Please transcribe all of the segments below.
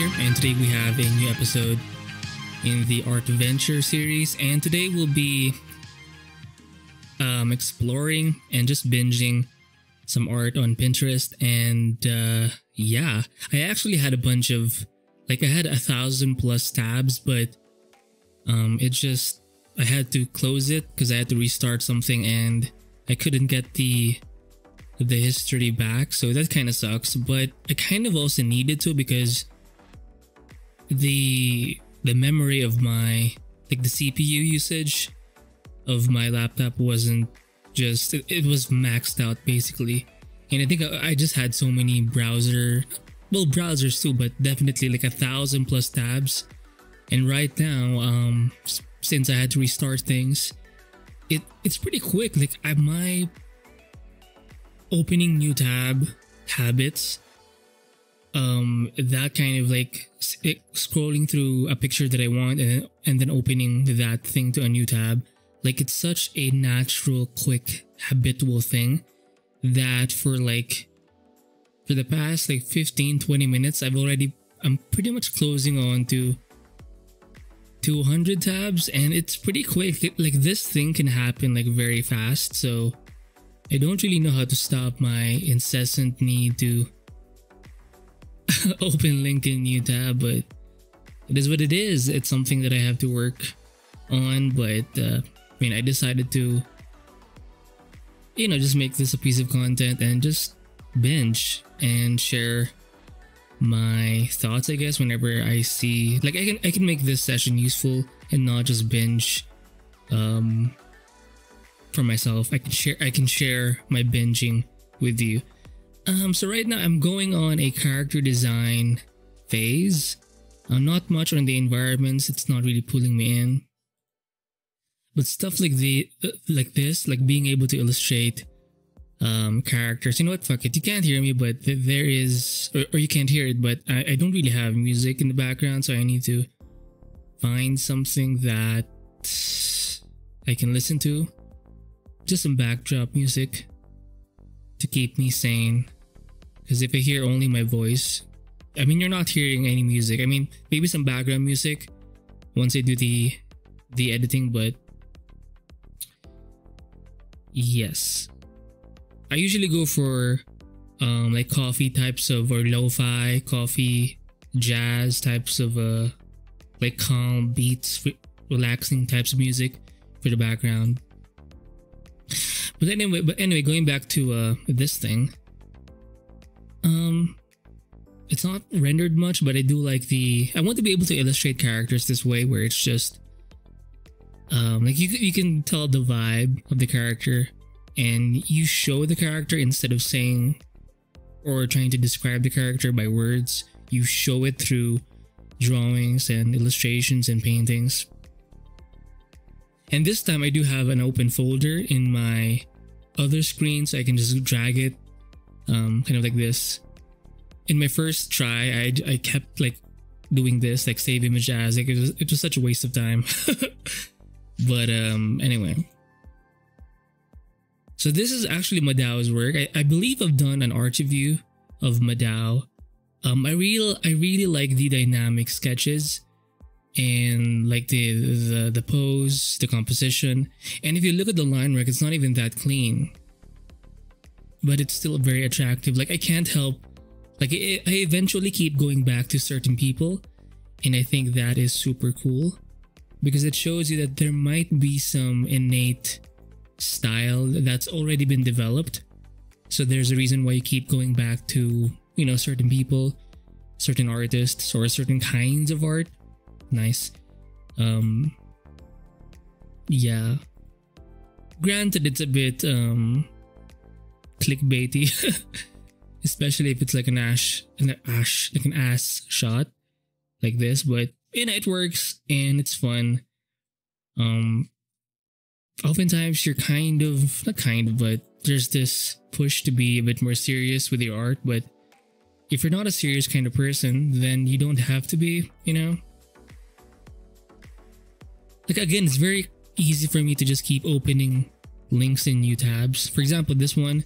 here, and today we have a new episode in the Art Venture series. And today we'll be exploring and just binging some art on Pinterest. And yeah, I actually had a bunch of, I had 1,000 plus tabs, but I had to close it because I had to restart something and I couldn't get the history back, so that kind of sucks. But I kind of also needed to, because the memory of my, the CPU usage of my laptop wasn't just, it was maxed out basically. And I think I just had so many browsers too, but definitely 1,000 plus tabs. And right now, since I had to restart things, it's pretty quick. My opening new tab habits, that kind of scrolling through a picture that I want and then opening that thing to a new tab, it's such a natural, quick, habitual thing that for the past 15-20 minutes I'm pretty much closing on to 200 tabs, and it's pretty quick. This thing can happen very fast, so I don't really know how to stop my incessant need to open link in new tab, but it is what it is. It's something that I have to work on, but I decided to just make this a piece of content and just binge and share my thoughts, I guess, whenever I see I can make this session useful and not just binge for myself. I can share my binging with you. So right now I'm going on a character design phase. Not much on the environments, it's not really pulling me in. But stuff like this, being able to illustrate characters. You know what? Fuck it. You can't hear me, but there is, or you can't hear it, but I don't really have music in the background, so I need to find something that I can listen to. Just some backdrop music to keep me sane. Because if I hear only my voice, you're not hearing any music. Maybe some background music once I do the editing, but yes. I usually go for coffee types of, or lo-fi, coffee, jazz types of calm beats, relaxing types of music for the background. But anyway, going back to this thing. It's not rendered much, but I do I want to be able to illustrate characters this way, where it's just you can tell the vibe of the character and you show the character instead of saying or trying to describe the character by words. You show it through drawings and illustrations and paintings. And this time I do have an open folder in my other screen, so I can just drag it kind of like this. In my first try, I kept doing this, save image as, it was such a waste of time. But anyway. So this is actually Madao's work. I believe I've done an art review of Madao. I really like the dynamic sketches and the pose, the composition. And if you look at the line work, it's not even that clean, but it's still very attractive. I can't help, I eventually keep going back to certain people, and I think that is super cool because it shows you that there might be some innate style that's already been developed. So there's a reason why you keep going back to, certain people, certain artists, or certain kinds of art. Nice. Yeah. Granted, it's a bit clickbaity, especially if it's an ass shot like this, but it works and it's fun. Oftentimes you're but there's this push to be a bit more serious with your art, but if you're not a serious kind of person, then you don't have to be, again, it's very easy for me to just keep opening links in new tabs. For example, this one,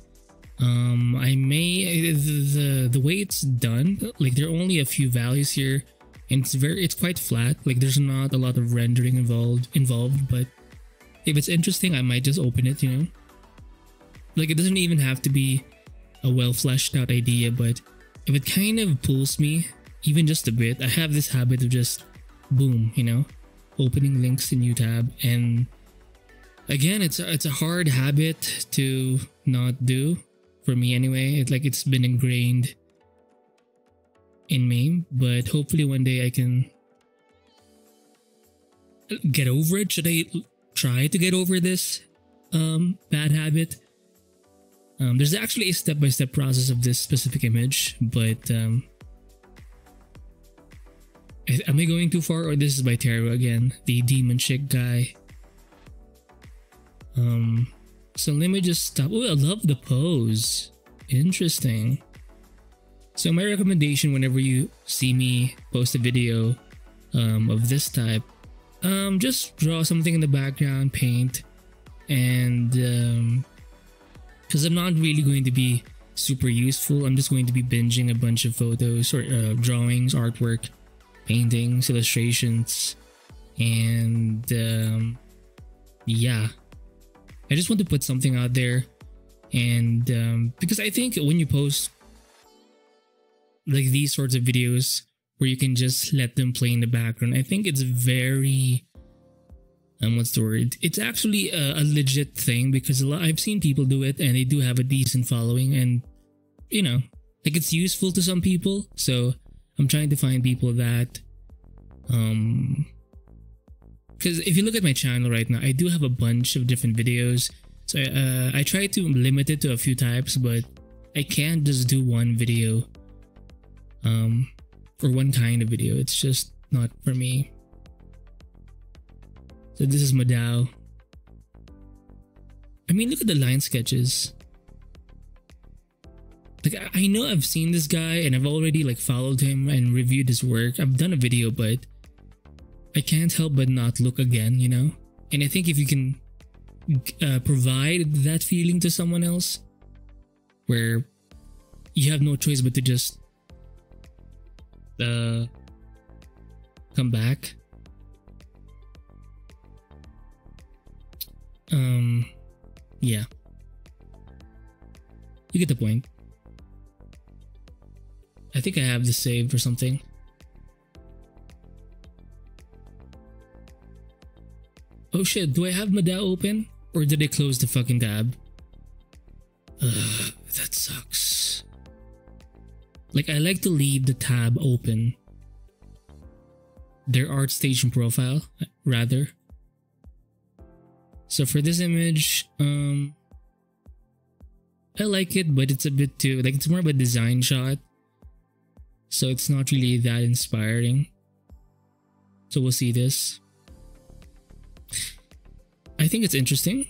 I may the way it's done, like there are only a few values here, and it's quite flat. Like there's not a lot of rendering involved. But if it's interesting, I might just open it. You know, like it doesn't even have to be a well fleshed out idea, but if it kind of pulls me even just a bit, I have this habit of just boom, you know, opening links in new tab. And again, it's a hard habit to not do for me anyway. It's been ingrained in me, but hopefully one day I can get over it. Should I try to get over this bad habit? There's actually a step-by-step process of this specific image, but am I going too far? Or this is by Taro again, the demon chick guy. So let me just stop. Oh, I love the pose. Interesting. So my recommendation whenever you see me post a video of this type, just draw something in the background, paint, and because I'm not really going to be super useful. I'm just going to be binging a bunch of photos or drawings, artwork, paintings, illustrations, and yeah. I just want to put something out there, and because I think when you post like these sorts of videos where you can just let them play in the background, I think it's very what's the word? It's actually a legit thing, because I've seen people do it and they do have a decent following, and you know, like it's useful to some people. So I'm trying to find people that because if you look at my channel right now, I do have a bunch of different videos. So I try to limit it to a few types, but I can't just do one video or one kind of video. It's just not for me. So this is Madao. I mean, look at the line sketches. Like I know I've seen this guy and I've already like followed him and reviewed his work. I've done a video, but I can't help but not look again, you know? And I think if you can provide that feeling to someone else, where you have no choice but to just come back. Yeah. You get the point. I think I have this saved or something. Oh shit, do I have Madao open? Or did I close the fucking tab? That sucks. Like, I like to leave the tab open. Their ArtStation profile, rather. So for this image, I like it, but it's a bit too, like, it's more of a design shot. So it's not really that inspiring. So we'll see this. I think it's interesting.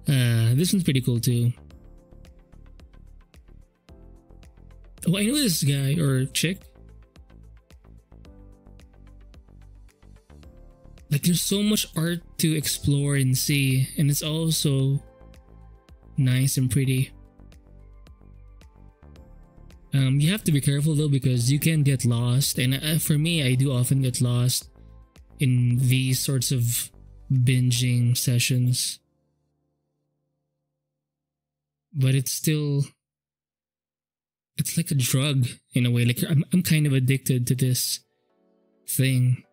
This one's pretty cool too. Oh, I know this guy or chick. Like, there's so much art to explore and see, and it's also nice and pretty. You have to be careful though, because you can get lost, and for me, I do often get lost in these sorts of binging sessions. But it's still, it's like a drug in a way. Like, I'm kind of addicted to this thing.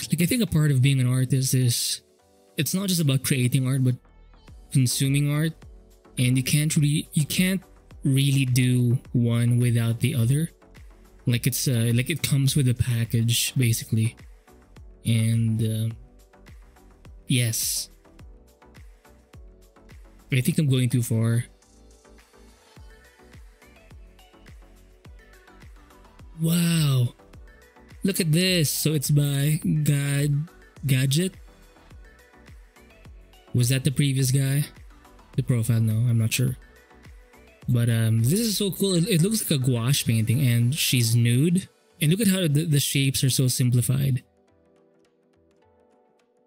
Like, I think a part of being an artist is, it's not just about creating art, but consuming art. And you can't really do one without the other. Like, it's like it comes with a package basically. And yes, I think I'm going too far. Wow, look at this. So it's by Gadget. Was that the previous guy? The profile? No, I'm not sure. But this is so cool. It looks like a gouache painting, and she's nude. And look at how the shapes are so simplified.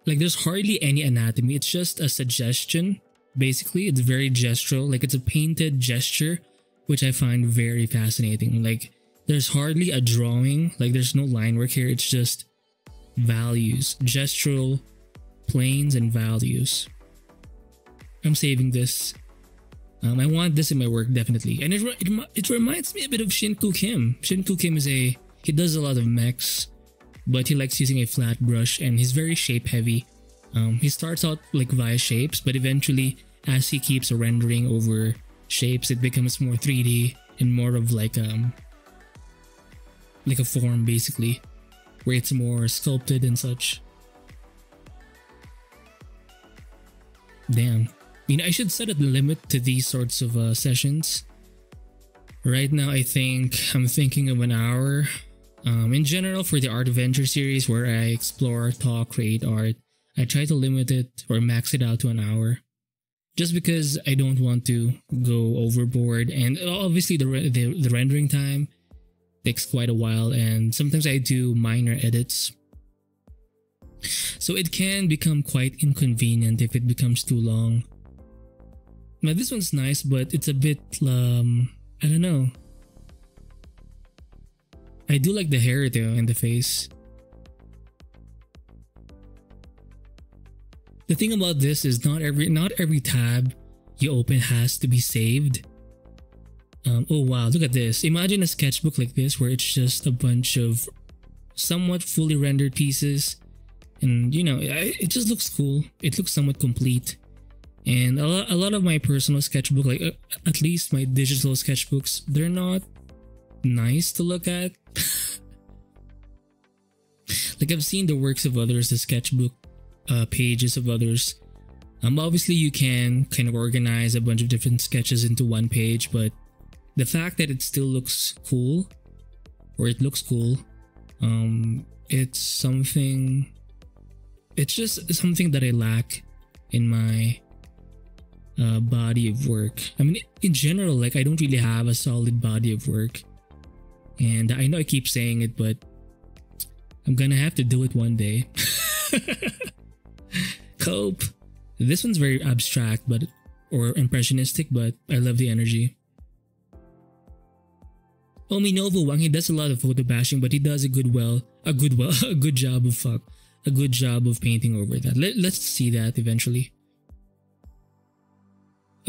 Like there's hardly any anatomy. It's just a suggestion. Basically, it's very gestural. Like it's a painted gesture, which I find very fascinating. Like there's hardly a drawing. Like there's no line work here. It's just values, gestural planes and values. I'm saving this. I want this in my work definitely, and it reminds me a bit of Shinku Kim. Shinku Kim he does a lot of mechs, but he likes using a flat brush, and he's very shape heavy. He starts out like via shapes, but eventually, as he keeps rendering over shapes, it becomes more 3D and more of like a form basically, where it's more sculpted and such. Damn. I mean, I should set a limit to these sorts of sessions. Right now, I'm thinking of an hour. In general, for the Art Adventure series where I explore, talk, create art, I try to limit it or max it out to an hour. Just because I don't want to go overboard, and obviously the rendering time takes quite a while, and sometimes I do minor edits. So it can become quite inconvenient if it becomes too long. Now this one's nice, but it's a bit, I don't know. I do like the hair though and the face. The thing about this is not every tab you open has to be saved. Oh wow, look at this. Imagine a sketchbook like this where it's just a bunch of somewhat fully rendered pieces, and it just looks cool. It looks somewhat complete. And a lot of my personal sketchbook, like at least my digital sketchbooks, they're not nice to look at. Like I've seen the works of others, the sketchbook pages of others. Obviously you can kind of organize a bunch of different sketches into one page, but the fact that it still looks cool, or it looks cool, it's just something that I lack in my body of work. I mean, in general, like I don't really have a solid body of work, and I know I keep saying it, but I'm gonna have to do it one day. Cope. This one's very abstract, or impressionistic, but I love the energy. Ominovo Wang, he does a lot of photo bashing, but he does a good job of painting over that. Let's see that eventually.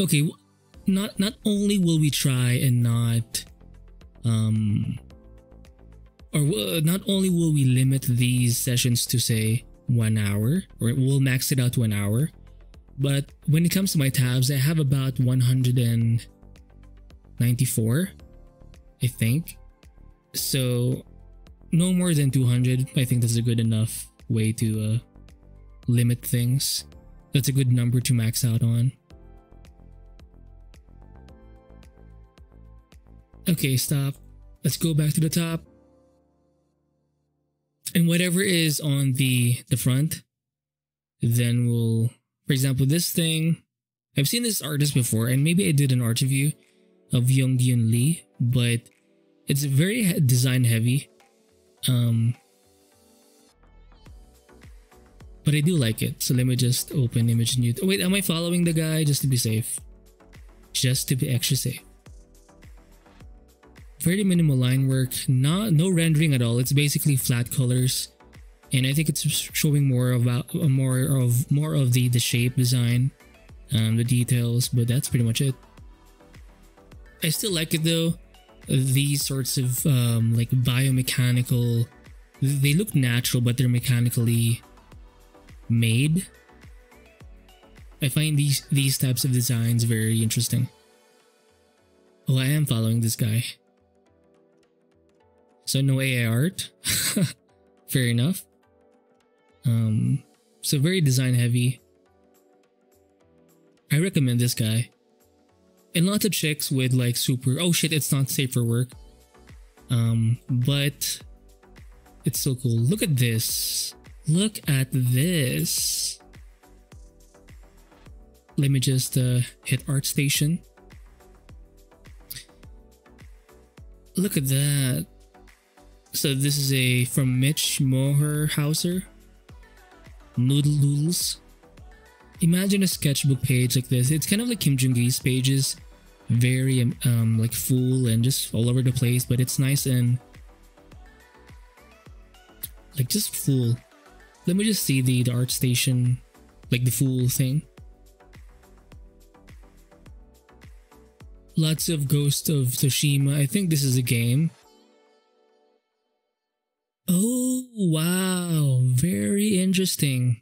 Okay, not only will we try and not only will we limit these sessions to say 1 hour, or we'll max it out to an hour, but when it comes to my tabs, I have about 194, I think. So no more than 200. I think that's a good enough way to limit things. That's a good number to max out on. Okay, stop. Let's go back to the top. And whatever is on the front, then we'll, for example, this thing. I've seen this artist before, and maybe I did an art review of Young-Gyun Lee, but it's very design heavy. But I do like it. So let me just open image new. Oh, wait, am I following the guy just to be safe? Just to be extra safe. Very minimal line work, no rendering at all. It's basically flat colors, and I think it's showing more of the shape design, the details. But that's pretty much it. I still like it though. These sorts of like biomechanical, they look natural, but they're mechanically made. I find these types of designs very interesting. Oh, I am following this guy. So no AI art. Fair enough. So very design heavy. I recommend this guy. And lots of chicks with like super, oh shit, it's not safe for work. But it's so cool. Look at this. Look at this. Let me just hit ArtStation. Look at that. So this is from Mitch Moherhauser. noodles. Imagine a sketchbook page like this. It's kind of like Kim Jong-gi's pages, very like full and just all over the place, but it's nice and like just full. Let me just see the art station, like the full thing. Lots of Ghost of Tsushima. I think this is a game. Oh, wow. Very interesting.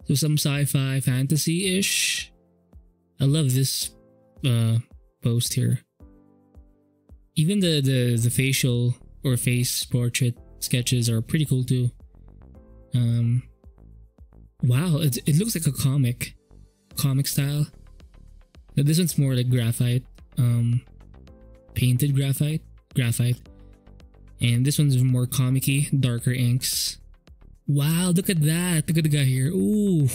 So some sci-fi fantasy-ish. I love this post here. Even the facial or face portrait sketches are pretty cool too. Wow, it looks like a comic style. But this one's more like graphite, painted graphite, and this one's more comic-y, darker inks. Wow, look at that! Look at the guy here. Ooh,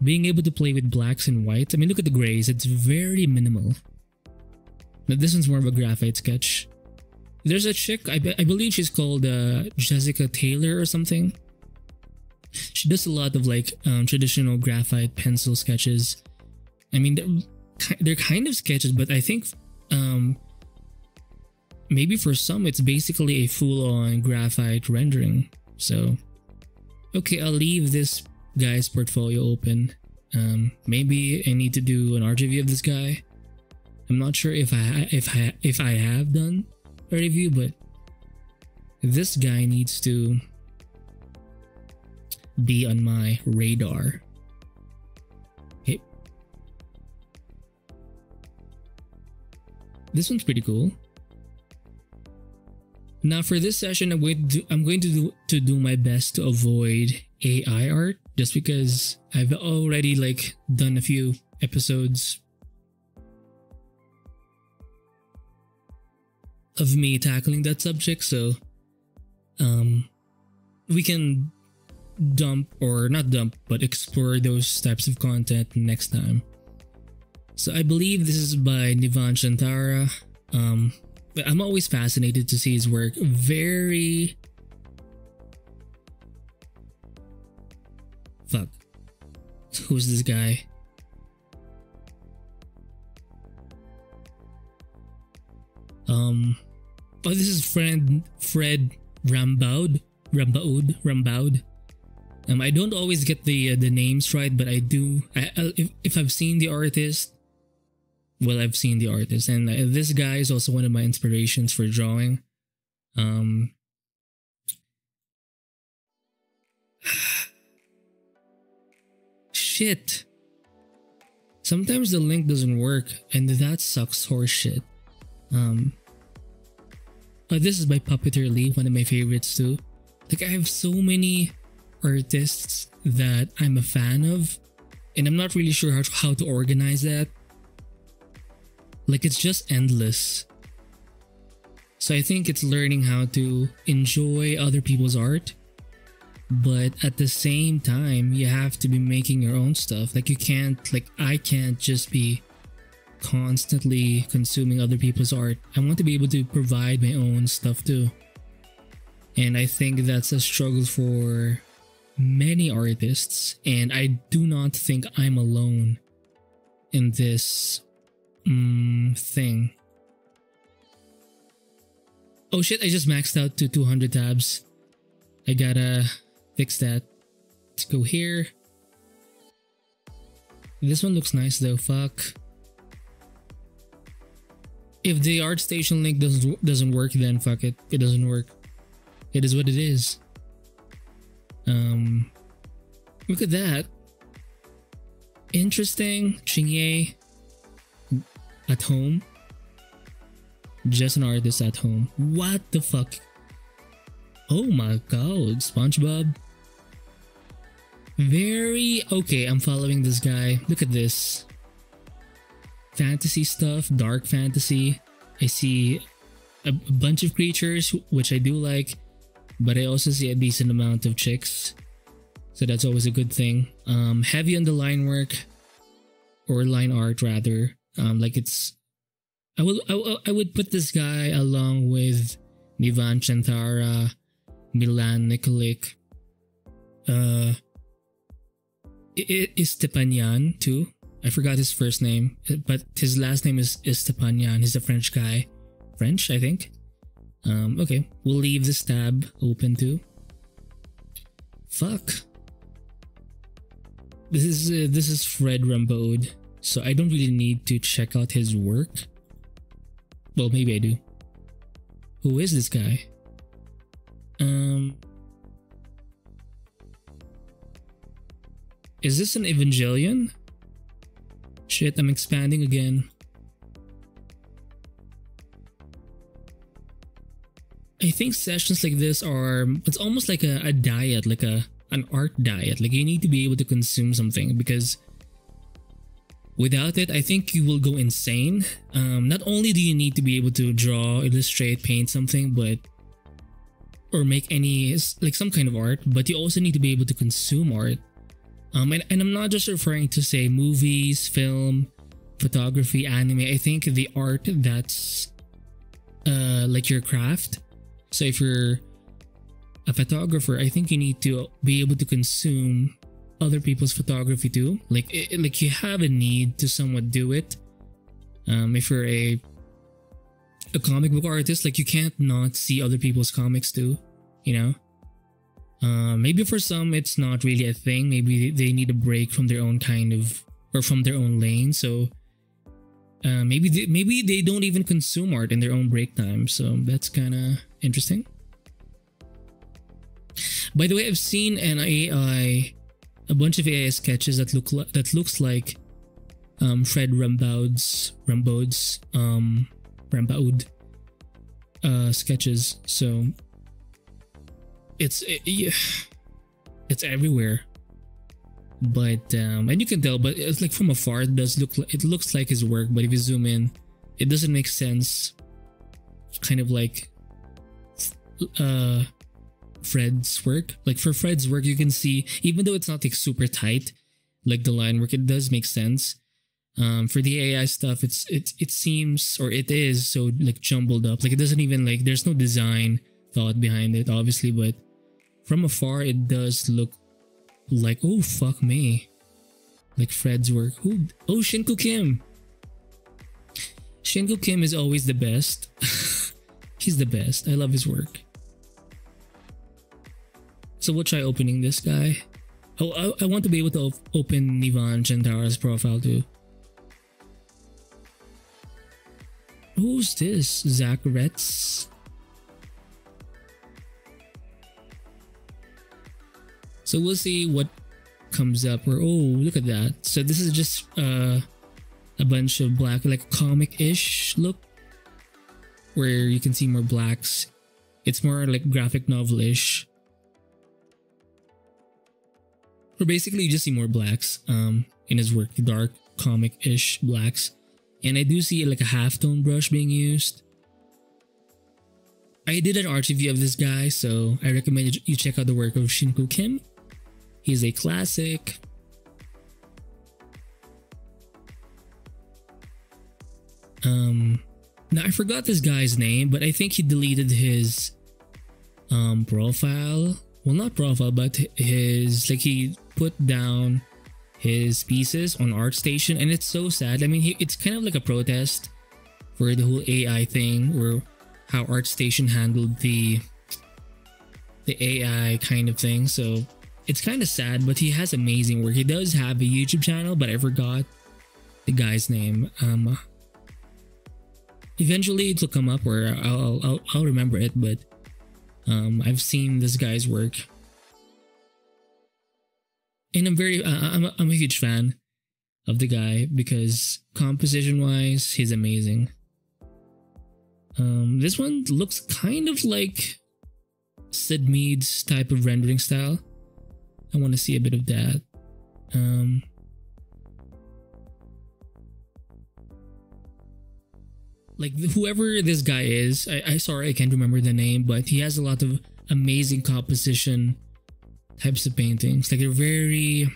being able to play with blacks and whites. I mean, look at the grays. It's very minimal. But this one's more of a graphite sketch. There's a chick. I believe she's called Jessica Taylor or something. She does a lot of like traditional graphite pencil sketches. I mean, they're kind of sketches, but I think maybe for some it's basically a full-on graphite rendering. So, okay, I'll leave this guy's portfolio open. Maybe I need to do an art review of this guy. I'm not sure if I have done a review, but this guy needs to be on my radar. Okay. This one's pretty cool. Now for this session, I'm going to do my best to avoid AI art, just because I've already like done a few episodes of me tackling that subject, so we can not explore those types of content next time. So I believe this is by Nivan Shantara. But I'm always fascinated to see his work. Very... Fuck. Who's this guy? Oh, this is Fred Rambaud. I don't always get the names right, but I do. If I've seen the artist, well, I've seen the artist, and this guy is also one of my inspirations for drawing. Shit. Sometimes the link doesn't work, and that sucks horse shit. This is by Puppeteer Lee, one of my favorites too. Like, I have so many artists that I'm a fan of, and I'm not really sure how to organize that. Like, it's just endless. So I think it's learning how to enjoy other people's art, but at the same time, you have to be making your own stuff. Like, I can't just be constantly consuming other people's art. I want to be able to provide my own stuff too. And I think that's a struggle for many artists, and I do not think I'm alone in this thing. Oh shit, I just maxed out to 200 tabs. I gotta fix that. Let's go here. This one looks nice though, fuck. If the ArtStation link doesn't work, then fuck it. It doesn't work. It is what it is. Look at that. Interesting. Chingye at home. Just an artist at home. What the fuck? Oh my god, SpongeBob. Very... Okay, I'm following this guy. Look at this. Fantasy stuff, dark fantasy. I see a bunch of creatures, which I do like, but I also see a decent amount of chicks, so that's always a good thing. Heavy on the line work, or line art rather. Like, it's... I would put this guy along with Nivan Chantara, Milan Nikolic, Istepanyan too. I forgot his first name, but his last name is Istepanyan. He's a French guy. French, I think. Okay, we'll leave this tab open too. Fuck. This is Fred Rambaud, so I don't really need to check out his work. Well, maybe I do. Who is this guy? Is this an Evangelion? Shit, I'm expanding again. I think sessions like this are, it's almost like a diet, like an art diet. Like you need to be able to consume something, because without it, I think you will go insane. Not only do you need to be able to draw, illustrate, paint something, but or make any, like some kind of art, but you also need to be able to consume art. And I'm not just referring to, say, movies, film, photography, anime. I think the art that's like your craft. So if you're a photographer, I think you need to be able to consume other people's photography too. Like you have a need to somewhat do it. If you're a comic book artist, like you can't not see other people's comics too, you know? Maybe for some it's not really a thing. Maybe they need a break from their own kind of, or from their own lane. So maybe they don't even consume art in their own break time. So that's kind of interesting. By the way, I've seen a bunch of AI sketches that looks like Fred Rambaud's sketches. So it's everywhere, but and you can tell, but it's like from afar it looks like his work, but if you zoom in it doesn't make sense. Kind of like Fred's work. Like for Fred's work, you can see, even though it's not like super tight like the line work, it does make sense. For the AI stuff, it seems, or it is so like jumbled up. Like it doesn't even, like there's no design thought behind it, obviously, but from afar it does look like, oh fuck me, like Fred's work. Oh, Shinku Kim. Shinku Kim is always the best. He's the best. I love his work. So we'll try opening this guy. Oh, I want to be able to open Nivan Gentara's profile too. Who's this? Zach Retz? So we'll see what comes up. Or, oh, look at that. So this is just a bunch of black, like comic-ish look, where you can see more blacks. It's more like graphic novel-ish. Or basically you just see more blacks in his work, dark comic-ish blacks. And I do see like a halftone brush being used. I did an art review of this guy, so I recommend you check out the work of Shinku Kim. He's a classic. Now I forgot this guy's name, but I think he deleted his profile. Well, not profile, but his, like, he put down his pieces on ArtStation, and it's so sad. I mean, it's kind of like a protest for the whole AI thing, or how ArtStation handled the AI kind of thing. So it's kind of sad, but he has amazing work. He does have a YouTube channel, but I forgot the guy's name. Eventually it'll come up, or I'll remember it, but I've seen this guy's work, and I'm a huge fan of the guy because composition wise he's amazing. This one looks kind of like Sid Mead's type of rendering style. I want to see a bit of that. Like whoever this guy is, I sorry I can't remember the name, but he has a lot of amazing composition types of paintings. Like they're very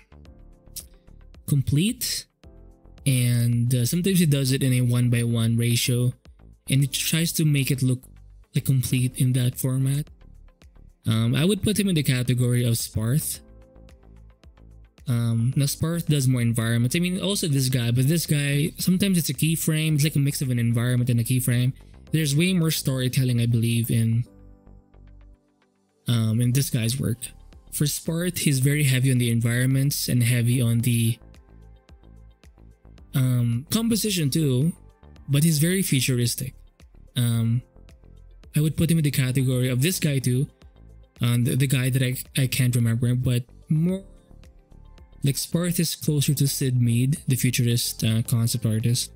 complete, and sometimes he does it in a 1:1 ratio, and it tries to make it look like complete in that format. I would put him in the category of Sparth, Now Sparth does more environments. I mean, also this guy, but this guy, sometimes it's a keyframe. It's like a mix of an environment and a keyframe. There's way more storytelling, I believe, in this guy's work. For Sparth, he's very heavy on the environments and heavy on the composition too, but he's very futuristic. I would put him in the category of this guy too, the guy that I can't remember, but more like Sparth is closer to Sid Mead, the futurist concept artist.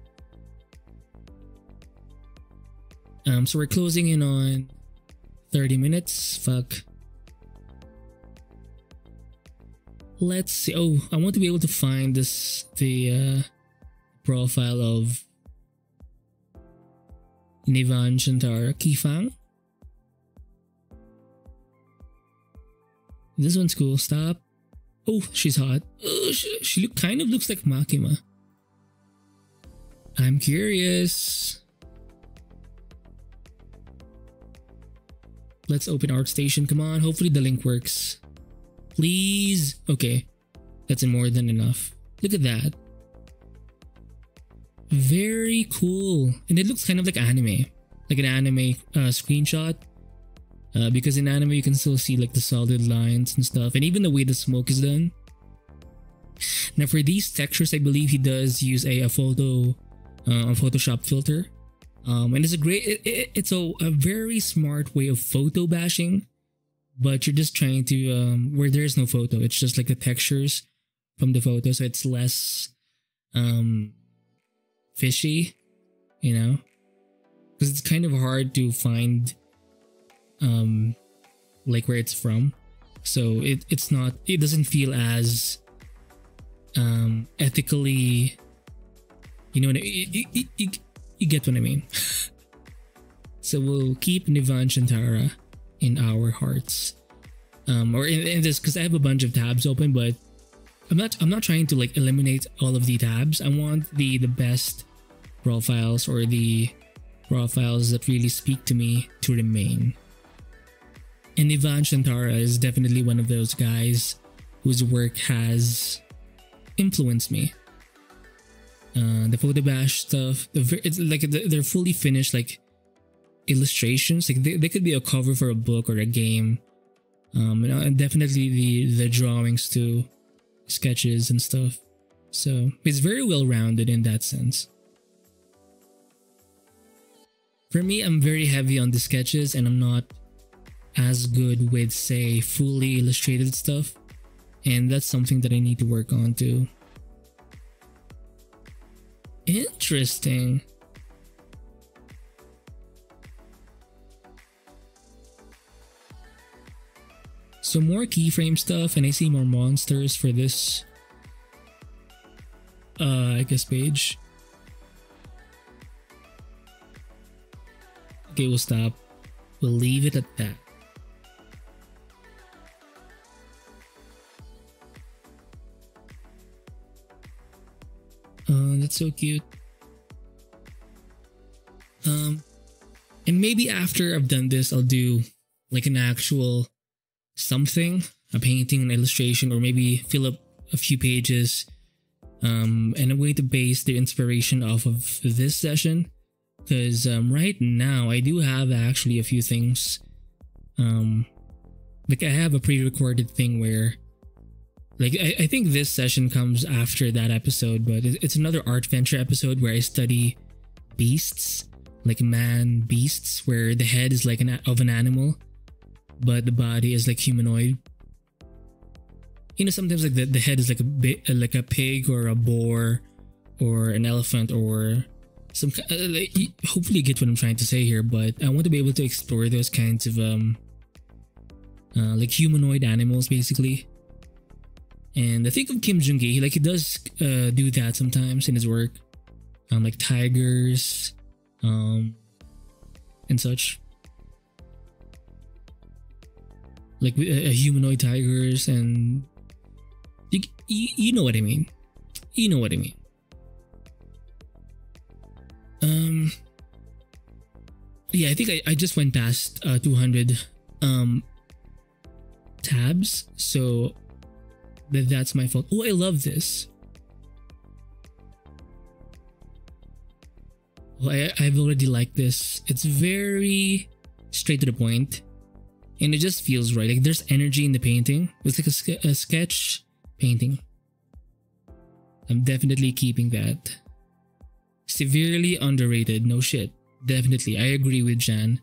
So we're closing in on 30 minutes. Fuck. Let's see. Oh, I want to be able to find the profile of Nivan Shantara Kifang. This one's cool. Stop. Oh, she's hot. She kind of looks like Makima. I'm curious. Let's open ArtStation. Come on. Hopefully the link works. Please. Okay. That's more than enough. Look at that. Very cool. And it looks kind of like anime. Like an anime screenshot. Because in anime you can still see like the solid lines and stuff. And even the way the smoke is done. Now for these textures, I believe he does use a Photoshop filter. And it's a great, it's a very smart way of photo bashing. But you're just trying to, where there is no photo. It's just like the textures from the photo. So it's less fishy, you know? Because it's kind of hard to find like where it's from. So it doesn't feel as ethically, you know, you get what I mean. So we'll keep Nivan Shantara in our hearts, or in this, because I have a bunch of tabs open, but I'm not trying to like eliminate all of the tabs. I want the best profiles, or the profiles that really speak to me, to remain. And Nivan Shantara is definitely one of those guys whose work has influenced me. The photo bash stuff, it's like they're fully finished like illustrations. Like they could be a cover for a book or a game. And definitely the drawings too, sketches and stuff. So it's very well rounded in that sense. For me, I'm very heavy on the sketches, and I'm not as good with, say, fully illustrated stuff. And that's something that I need to work on too. Interesting. So more keyframe stuff, and I see more monsters for this I guess page. Okay, we'll stop. We'll leave it at that. That's so cute. And maybe after I've done this, I'll do like an actual something, a painting, an illustration, or maybe fill up a few pages. And I'm going to base the inspiration off of this session, because right now I do have actually a few things. Like I have a pre-recorded thing where, like I think this session comes after that episode, but it's another art venture episode where I study beasts, like man beasts, where the head is like of an animal, but the body is like humanoid. You know, sometimes like the head is like a pig or a boar or an elephant or some. Hopefully, you get what I'm trying to say here. But I want to be able to explore those kinds of like humanoid animals, basically. And I think of Kim Jung-gi, like he does do that sometimes in his work, like tigers, and such. Like humanoid tigers, and you know what I mean. You know what I mean. Yeah, I think I just went past 200 tabs, so that's my fault. Oh, I love this. Oh, I've already liked this. It's very straight to the point, and it just feels right. Like there's energy in the painting. It's like a sketch painting. I'm definitely keeping that. Severely underrated. No shit. Definitely. I agree with Jan.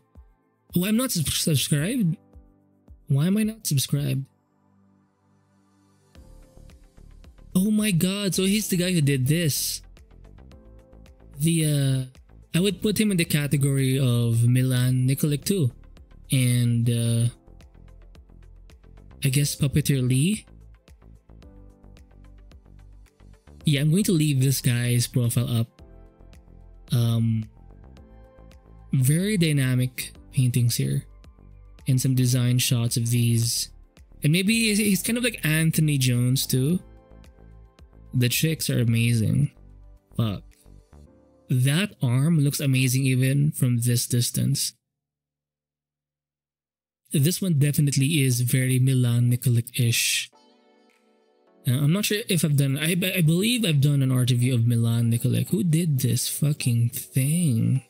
Oh, I'm not subscribed? Why am I not subscribed? Oh my god, so he's the guy who did this. I would put him in the category of Milan Nikolic too. And I guess Puppeteer Lee. Yeah, I'm going to leave this guy's profile up. Very dynamic paintings here. And some design shots of these. And maybe he's kind of like Anthony Jones too. The chicks are amazing. Fuck. That arm looks amazing even from this distance. This one definitely is very Milan Nikolic-ish. I'm not sure if I've done... I believe I've done an art review of Milan Nikolic. Who did this fucking thing?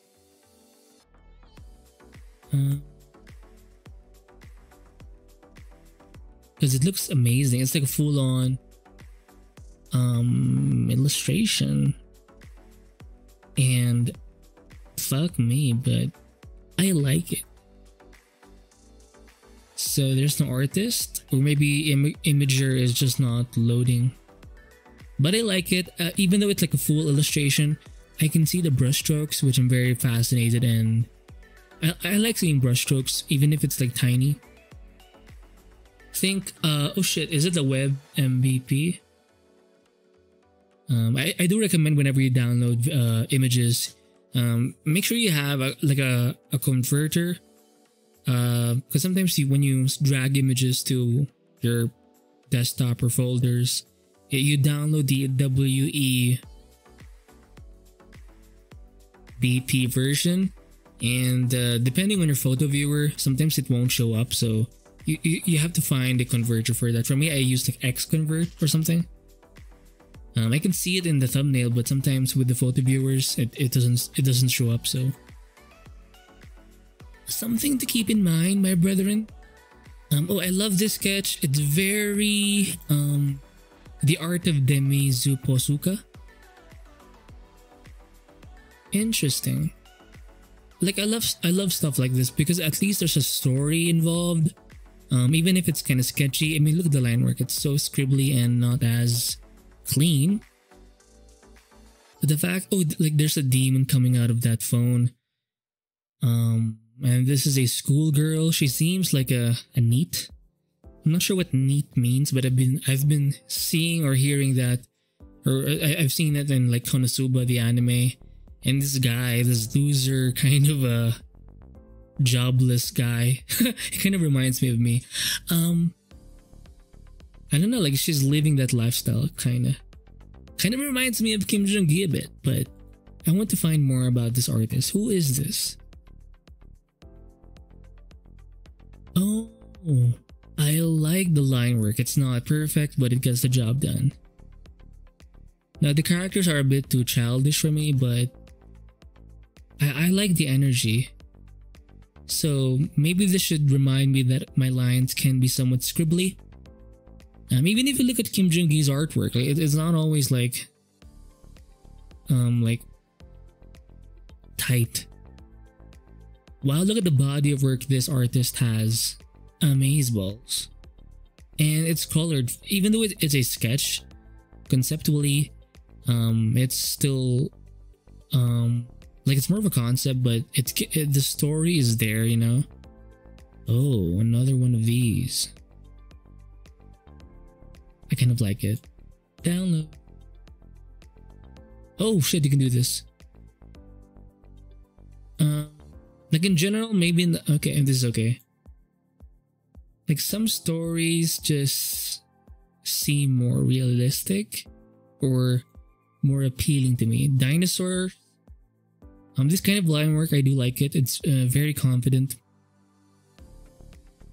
Because it looks amazing. It's like a full-on illustration. And fuck me, but I like it. So there's no artist, or maybe Imager is just not loading. But I like it, even though it's like a full illustration. I can see the brushstrokes, which I'm very fascinated, and I like seeing brushstrokes, even if it's like tiny. Think, oh shit, is it the web MVP? I do recommend whenever you download images, make sure you have a converter. Because sometimes when you drag images to your desktop or folders, you download the WEBP version, and depending on your photo viewer, sometimes it won't show up. So you have to find a converter for that. For me, I use like Xconvert or something. I can see it in the thumbnail, but sometimes with the photo viewers, it doesn't show up. So something to keep in mind, my brethren. Oh, I love this sketch. It's very the art of Demi Zuposuka. Interesting. Like I love stuff like this because at least there's a story involved. Even if it's kind of sketchy. I mean, look at the line work. It's so scribbly and not as clean. But the fact, oh, like there's a demon coming out of that phone. And this is a schoolgirl. She seems like a neat. I'm not sure what neat means, but I've been seeing or hearing that, or I've seen it in like Konosuba, the anime. And this guy, this loser, kind of a jobless guy. It kind of reminds me of me. I don't know, like she's living that lifestyle, kind of reminds me of Kim Jong-gi a bit. But I want to find more about this artist. Who is this? Oh, I like the line work. It's not perfect, but it gets the job done. Now the characters are a bit too childish for me, but I like the energy. So maybe this should remind me that my lines can be somewhat scribbly. Even if you look at Kim Jong-gi's artwork, like it's not always like tight. Wow, look at the body of work this artist has. Amazeballs. And it's colored, even though it's a sketch, conceptually, it's still, like it's more of a concept, but the story is there, you know? Oh, another one of these. I kind of like it. Download. Oh shit, you can do this. Like in general, maybe in the, okay, this is okay. Like some stories just seem more realistic or more appealing to me. Dinosaurs. This kind of line work, I do like it. It's very confident.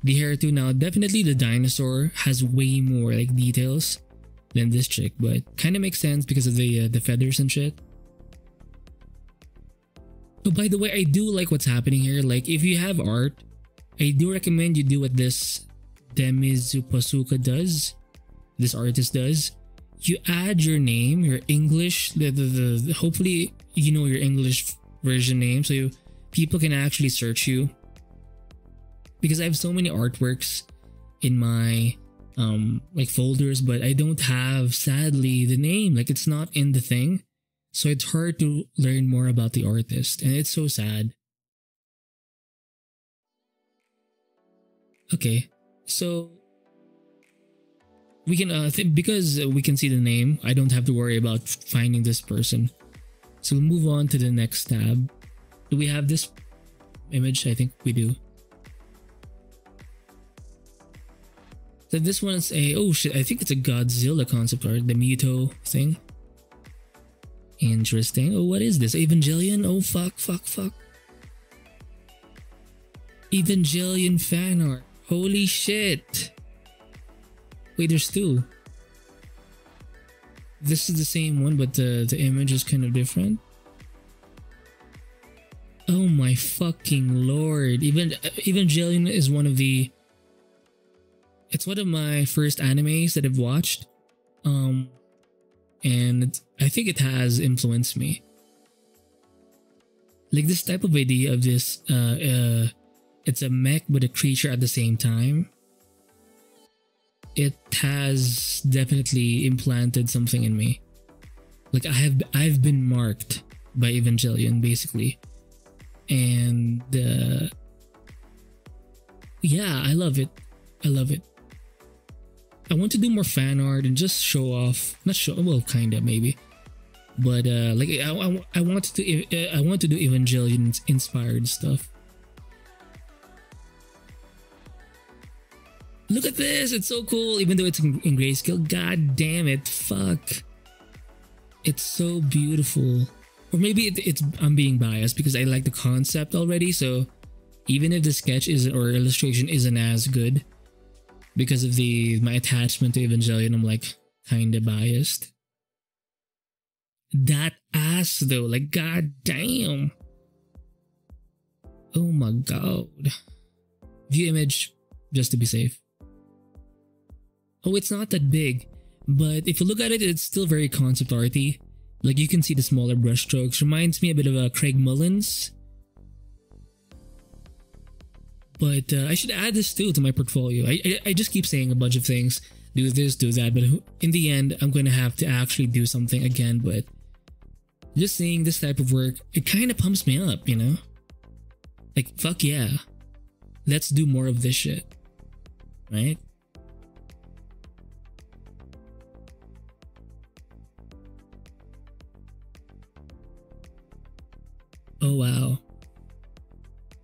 The hair too. Now, definitely the dinosaur has way more like details. than this chick, but kind of makes sense because of the feathers and shit. Oh, by the way, I do like what's happening here. Like, if you have art, I do recommend you do what this Demizupasuka does. This artist does. You add your name, your English, hopefully you know your English version name, so people can actually search you. Because I have so many artworks in my like folders, but I don't have, sadly, the name. Like, it's not in the thing. So it's hard to learn more about the artist, and it's so sad. Okay, so we can because we can see the name, I don't have to worry about finding this person. So we'll move on to the next tab. Do we have this image? I think we do. So this one's oh shit, I think it's a Godzilla concept art, the Muto thing. Interesting. Oh, what is this? Evangelion? Oh, fuck. Evangelion fan art. Holy shit. Wait, there's two. This is the same one, but the image is kind of different. Oh my fucking lord. Evangelion is one of the... It's one of my first animes that I've watched. And I think it has influenced me. Like, this type of idea of this, it's a mech but a creature at the same time. It has definitely implanted something in me. Like, I've been marked by Evangelion, basically. And yeah, I love it. I want to do more fan art and just show off. Not show, well, kinda maybe, but like I want to do Evangelion inspired stuff. Look at this! It's so cool, even though it's in grayscale. God damn it! Fuck! It's so beautiful. Or maybe it's I'm being biased because I like the concept already. So even if the sketch isn't or illustration isn't as good, because of my attachment to Evangelion, I'm like kinda biased. That ass though, like god damn. Oh my god. View image just to be safe. Oh, it's not that big, but if you look at it, it's still very concept arty. Like, you can see the smaller brushstrokes. Reminds me a bit of Craig Mullins. But I should add this too to my portfolio. I just keep saying a bunch of things. Do this, do that. But in the end, I'm going to have to actually do something again. But just seeing this type of work, it kind of pumps me up, you know? Like, fuck yeah. Let's do more of this shit. Right? Oh wow.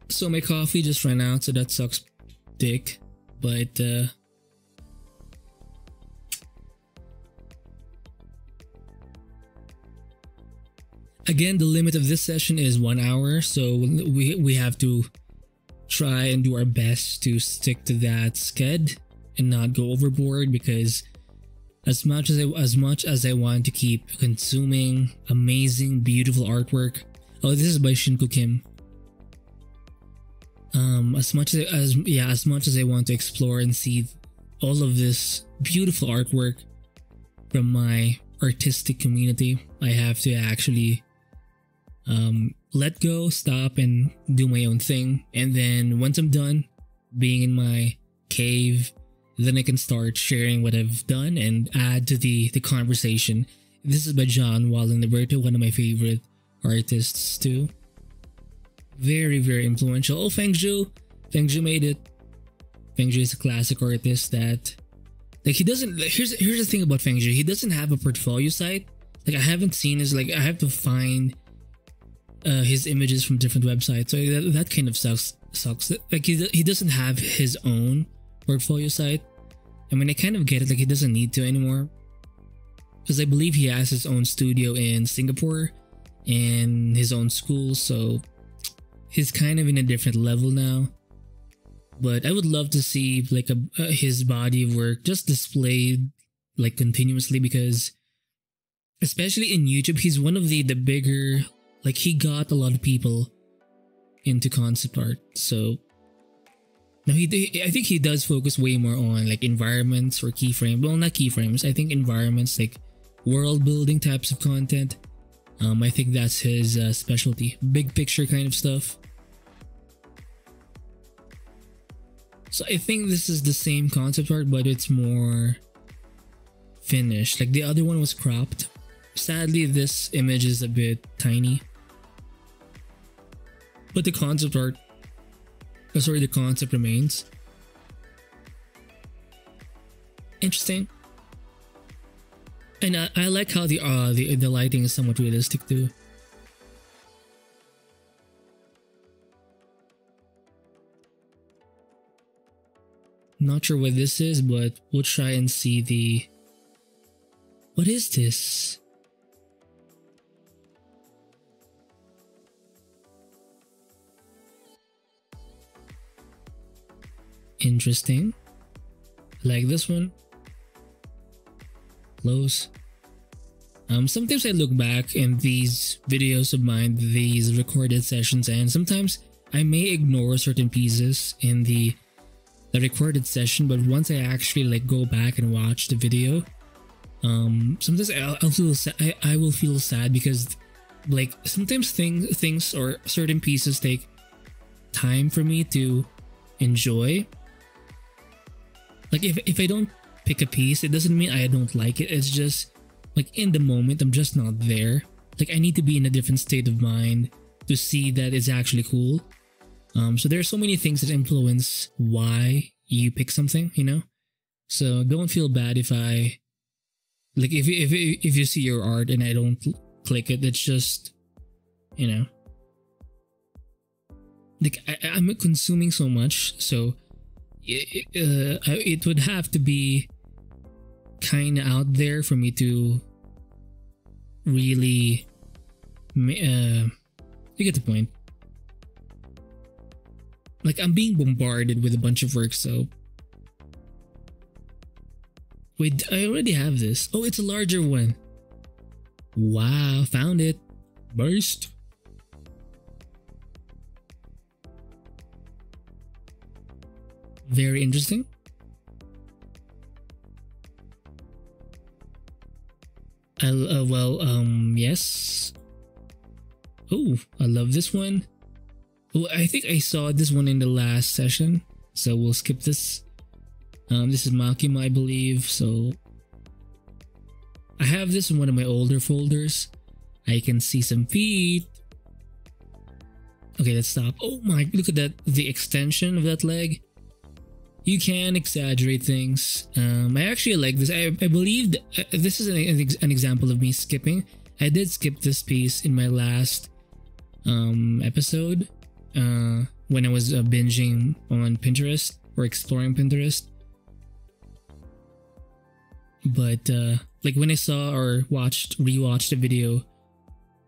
So my coffee just ran out, so that sucks dick. But again, the limit of this session is 1 hour, so we have to try and do our best to stick to that sked and not go overboard, because as much as I want to keep consuming amazing, beautiful artwork. Oh, this is by Shinku Kim. As much as I want to explore and see all of this beautiful artwork from my artistic community, I have to actually let go, stop, and do my own thing. And then once I'm done being in my cave, then I can start sharing what I've done and add to the conversation. This is by John Wallenberto, one of my favorite artists too. Very, very influential. Oh, Fengzhu made it. Fengzhu is a classic artist that, like, he doesn't, here's the thing about Fengzhu, he doesn't have a portfolio site. Like, I haven't seen his, like, I have to find his images from different websites, so that kind of sucks. Like, he doesn't have his own portfolio site. I mean, I kind of get it, like, he doesn't need to anymore, because I believe he has his own studio in Singapore and his own school, so he's kind of in a different level now. But I would love to see like his body of work just displayed like continuously, because especially in YouTube, he's one of the bigger, like he got a lot of people into concept art. So now I think he does focus way more on like environments or keyframes. Well, not keyframes. I think environments, like world building types of content. I think that's his specialty. Big picture kind of stuff. So I think this is the same concept art, but it's more finished. Like the other one was cropped. Sadly, this image is a bit tiny. But the concept art, the concept remains. Interesting. And I like how the lighting is somewhat realistic too. Not sure what this is, but we'll try and see the... What is this? Interesting. Like this one. Close. Sometimes I look back in these videos of mine, these recorded sessions, and sometimes I may ignore certain pieces in the recorded session, but once I actually like go back and watch the video, sometimes I'll feel I will feel sad because like sometimes things or certain pieces take time for me to enjoy. Like if I don't pick a piece, it doesn't mean I don't like it. It's just like in the moment I'm just not there. Like I need to be in a different state of mind to see that it's actually cool. So there are so many things that influence why you pick something, you know? So don't feel bad if I like if you see your art and I don't click it. It's just, you know, like I'm consuming so much, so it would have to be kind of out there for me to really you get the point. Like I'm being bombarded with a bunch of work, so wait, I already have this. Oh, it's a larger one. Wow, found it. Burst. Very interesting. Yes. Oh, I love this one. Oh, I think I saw this one in the last session, so we'll skip this. This is Makima, I believe. So I have this in one of my older folders. I can see some feet. Okay, let's stop. Oh my, look at that, the extension of that leg. You can exaggerate things. I actually like this. I believe this is an example of me skipping. I did skip this piece in my last episode when I was binging on Pinterest or exploring Pinterest. But like when I saw or rewatched the video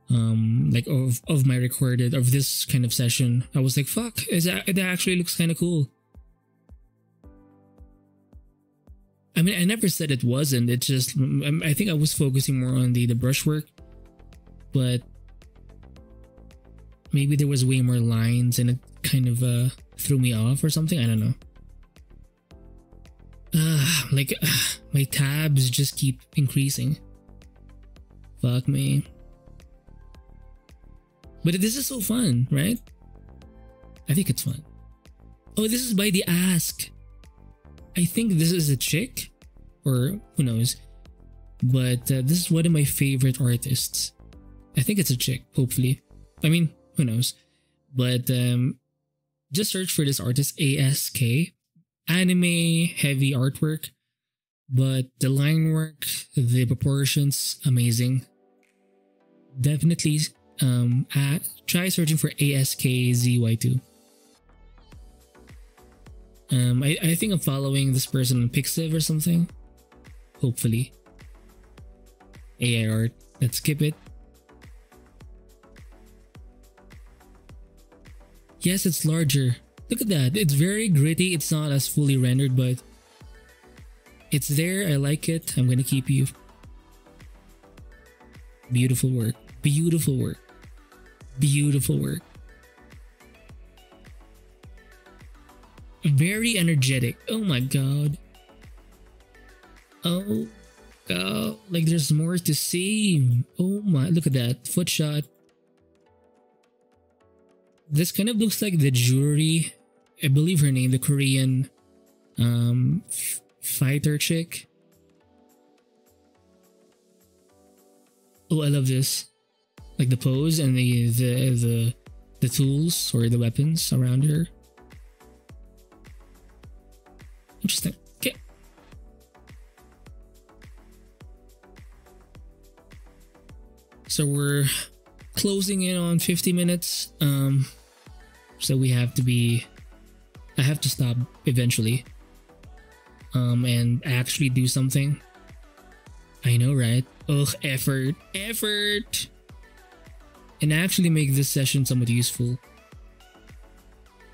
like of my recorded of this kind of session, I was like, fuck, it actually looks kind of cool. I mean, I never said it wasn't. It's just I think I was focusing more on the brushwork, but maybe there was way more lines and it kind of threw me off or something. I don't know. My tabs just keep increasing. Fuck me. But this is so fun, right? I think it's fun. Oh, this is by the Ask. I think this is a chick, or who knows, but this is one of my favorite artists. I think it's a chick, hopefully. I mean, who knows, but just search for this artist, ASK. Anime heavy artwork, but the line work, the proportions, amazing. Definitely try searching for ASKZY2. I think I'm following this person on Pixiv or something. Hopefully. AI art. Let's skip it. Yes, it's larger. Look at that. It's very gritty. It's not as fully rendered, but It's there. I like it. I'm gonna keep you. Beautiful work. Beautiful work. Beautiful work. Very energetic. Oh my god. Oh god. Like there's more to see. Oh my. Look at that. Foot shot. This kind of looks like the jewelry. I believe her name. The Korean fighter chick. Oh, I love this. Like the pose and the tools or the weapons around her. Interesting. Okay. So we're closing in on 50 minutes. So we have to be. I have to stop eventually. And actually do something. I know, right? Ugh, effort. And actually make this session somewhat useful.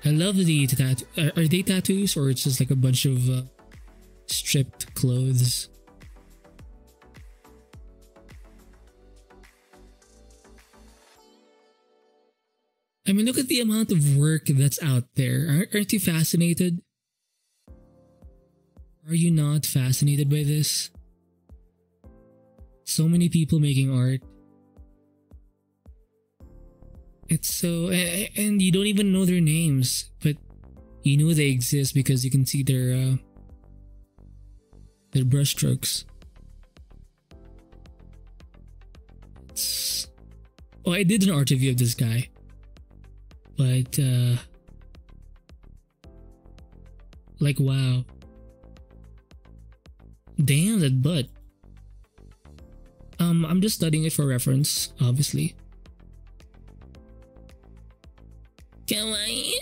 I love the tattoo. Are they tattoos or it's just like a bunch of stripped clothes? I mean, look at the amount of work that's out there. Aren't you fascinated? Are you not fascinated by this? So many people making art. It's so... And you don't even know their names, but you know they exist because you can see their brushstrokes. Oh, I did an art review of this guy. But, like, wow. Damn, that butt. I'm just studying it for reference, obviously. Kawaii.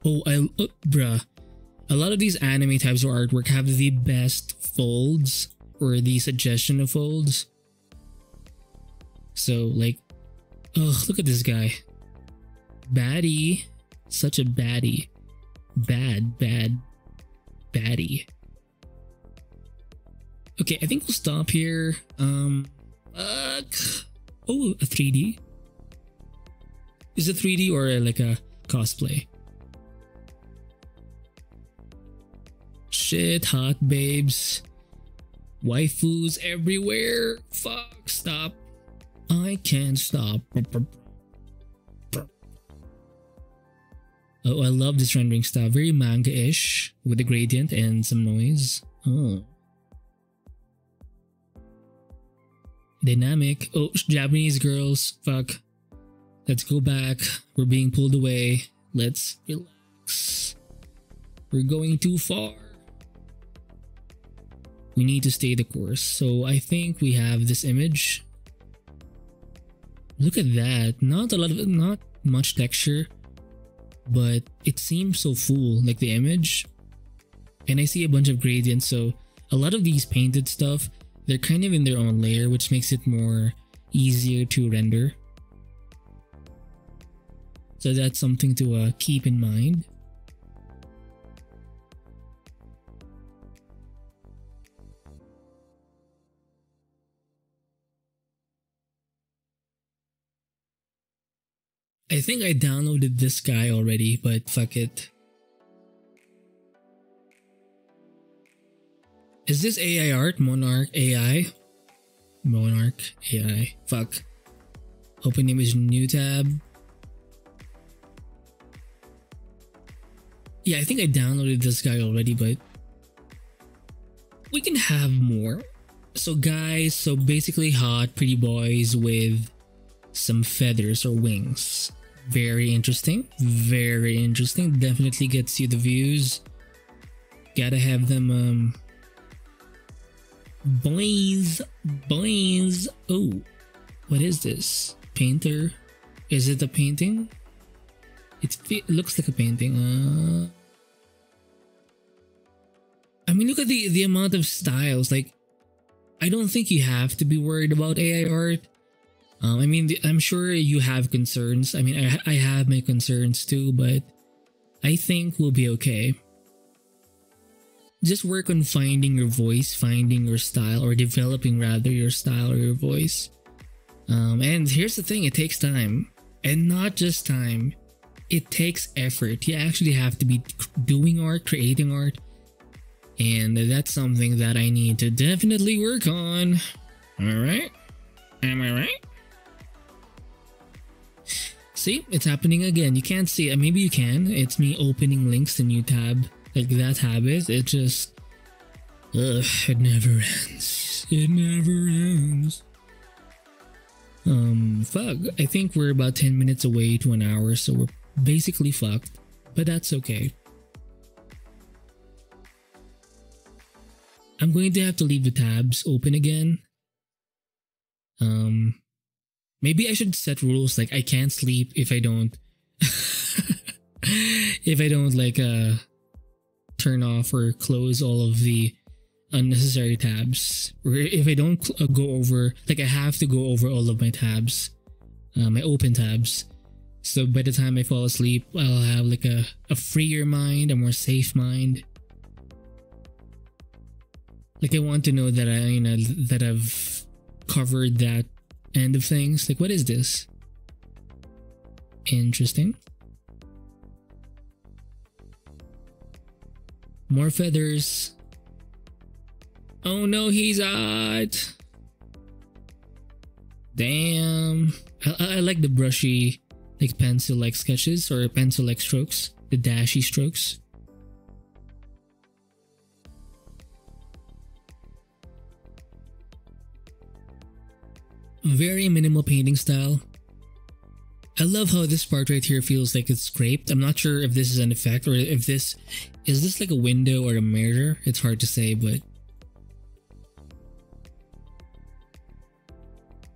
Oh, bruh. A lot of these anime types of artwork have the best folds or the suggestion of folds. So, like, ugh, look at this guy. Baddie. Such a baddie. Baddie. Okay, I think we'll stop here. Fuck. Oh, a 3D? Is it 3D or like a cosplay? Shit, hot babes. Waifus everywhere. Fuck, stop. I can't stop. Oh, I love this rendering style. Very manga-ish with a gradient and some noise. Oh. Dynamic. Oh, Japanese girls. Fuck. Let's go back. We're being pulled away. Let's relax. We're going too far. We need to stay the course. So I think we have this image. Look at that. Not much texture, but it seems so full, like the image. And I see a bunch of gradients, so a lot of these painted stuff, they're kind of in their own layer, which makes it more easier to render. So that's something to keep in mind. I think I downloaded this guy already, but fuck it. Is this AI art? Monarch AI? Monarch AI. Fuck. Open image, new tab. Yeah, I think I downloaded this guy already, but we can have more. So guys, so basically hot, pretty boys with some feathers or wings. Very interesting. Very interesting. Definitely gets you the views. Gotta have them, boys. Oh, what is this? Painter? Is it a painting? It looks like a painting. I mean, look at the amount of styles. Like, I don't think you have to be worried about AI art. I mean, I'm sure you have concerns. I mean, I have my concerns too, but I think we'll be okay. just work on finding your voice, finding your style, or developing rather your style or your voice. And here's the thing, it takes time. And not just time, it takes effort. You actually have to be doing art, creating art. And that's something that I need to definitely work on. Alright? Am I right? See, it's happening again. You can't see it. Maybe you can. It's me opening links to new tab. Like that habit. It just... it never ends. It never ends. Fuck. I think we're about 10 minutes away to an hour, so we're basically fucked. But that's okay. I'm going to have to leave the tabs open again. Maybe I should set rules like I can't sleep if I don't if I don't like turn off or close all of the unnecessary tabs, or if I don't go over, like I have to go over all of my tabs, my open tabs, so by the time I fall asleep I'll have like a freer mind, a more safe mind. Like I want to know that that I've covered that end of things. Like, what is this? Interesting. More feathers. Oh no, he's out. Damn. I like the brushy, like pencil-like sketches or pencil-like strokes. The dashy strokes. Very minimal painting style. I love how this part right here feels like it's scraped. I'm not sure if this is an effect or if this is like a window or a mirror. It's hard to say, but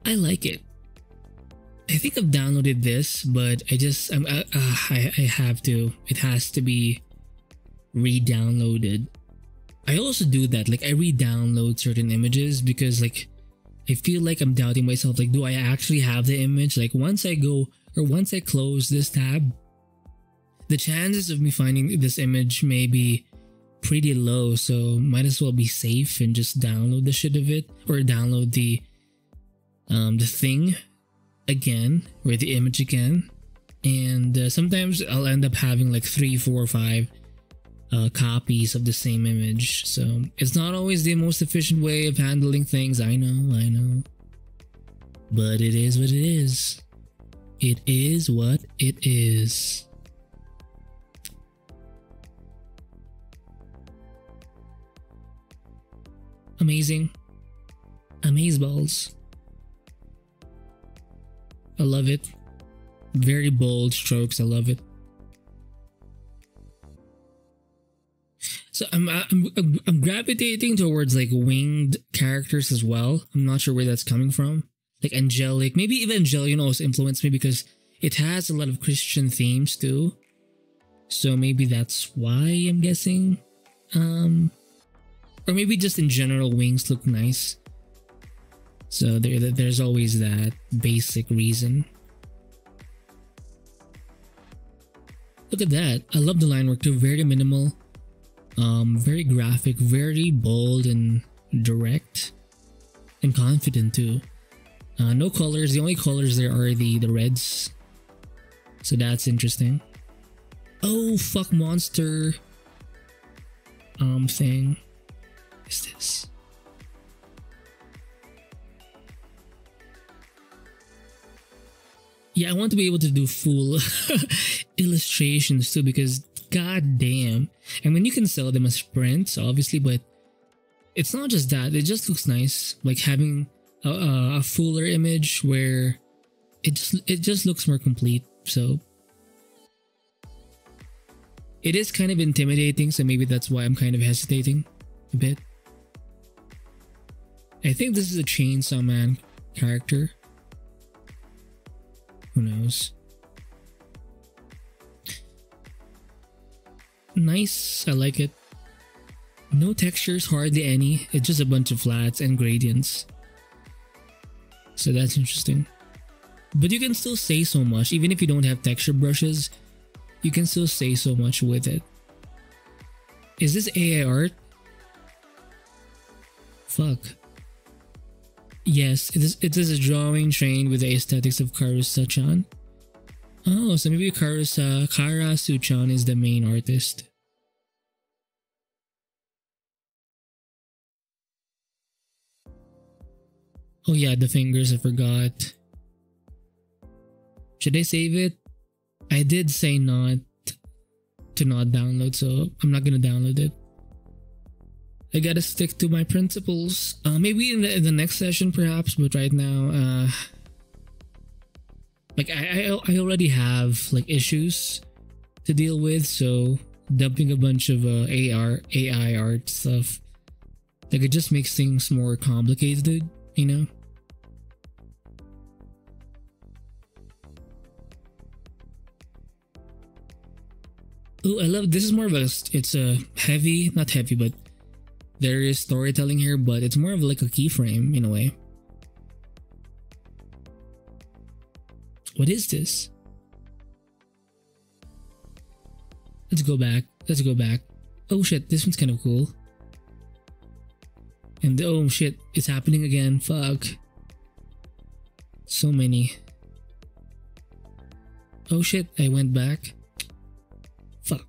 I like it. I think I've downloaded this, but I have to. It has to be re-downloaded. I also do that. Like I re-download certain images because like I feel like I'm doubting myself. Like, do I actually have the image? Like once I go or once I close this tab, the chances of me finding this image may be pretty low. So might as well be safe and just download the shit of it, or download the thing again, or the image again. And sometimes I'll end up having like 3, 4, 5 copies of the same image. So it's not always the most efficient way of handling things. I know. But it is what it is. It is what it is. Amazing. Amazeballs. I love it. Very bold strokes. I love it. So I'm gravitating towards like winged characters as well. I'm not sure where that's coming from. Like angelic, maybe Evangelion also influenced me because it has a lot of Christian themes too. So maybe that's why I'm guessing. Or maybe just in general wings look nice. So there's always that basic reason. Look at that. I love the line work too. Very minimal. Very graphic, very bold and direct, and confident too. No colors. The only colors there are the reds. So that's interesting. Oh fuck, monster. Thing. What is this? Yeah, I want to be able to do full illustrations too, because god damn. I mean, you can sell them as prints, obviously, but it's not just that. It just looks nice, like having a fuller image where it just looks more complete. So it is kind of intimidating, so maybe that's why I'm kind of hesitating a bit. I think this is a Chainsaw Man character. Who knows? Nice, I like it. No textures, hardly any. It's just a bunch of flats and gradients. So that's interesting. But you can still say so much. Even if you don't have texture brushes, you can still say so much with it. Is this AI art? Fuck. Yes, it is a drawing trained with the aesthetics of Karusa-chan. Oh, so maybe Kara-su-chan is the main artist. Oh yeah, the fingers, I forgot. Should I save it? I did say not download, so I'm not gonna download it. I gotta stick to my principles. Maybe in the next session perhaps, but right now, like I already have like issues to deal with, so dumping a bunch of AI art stuff, like it just makes things more complicated, you know? Oh, I love this. Is more of it's a heavy, not heavy, but there is storytelling here, but it's more of like a keyframe in a way. What is this? Let's go back. Let's go back. Oh shit, this one's kind of cool. And oh shit, it's happening again. Fuck. So many. Oh shit, I went back. Fuck.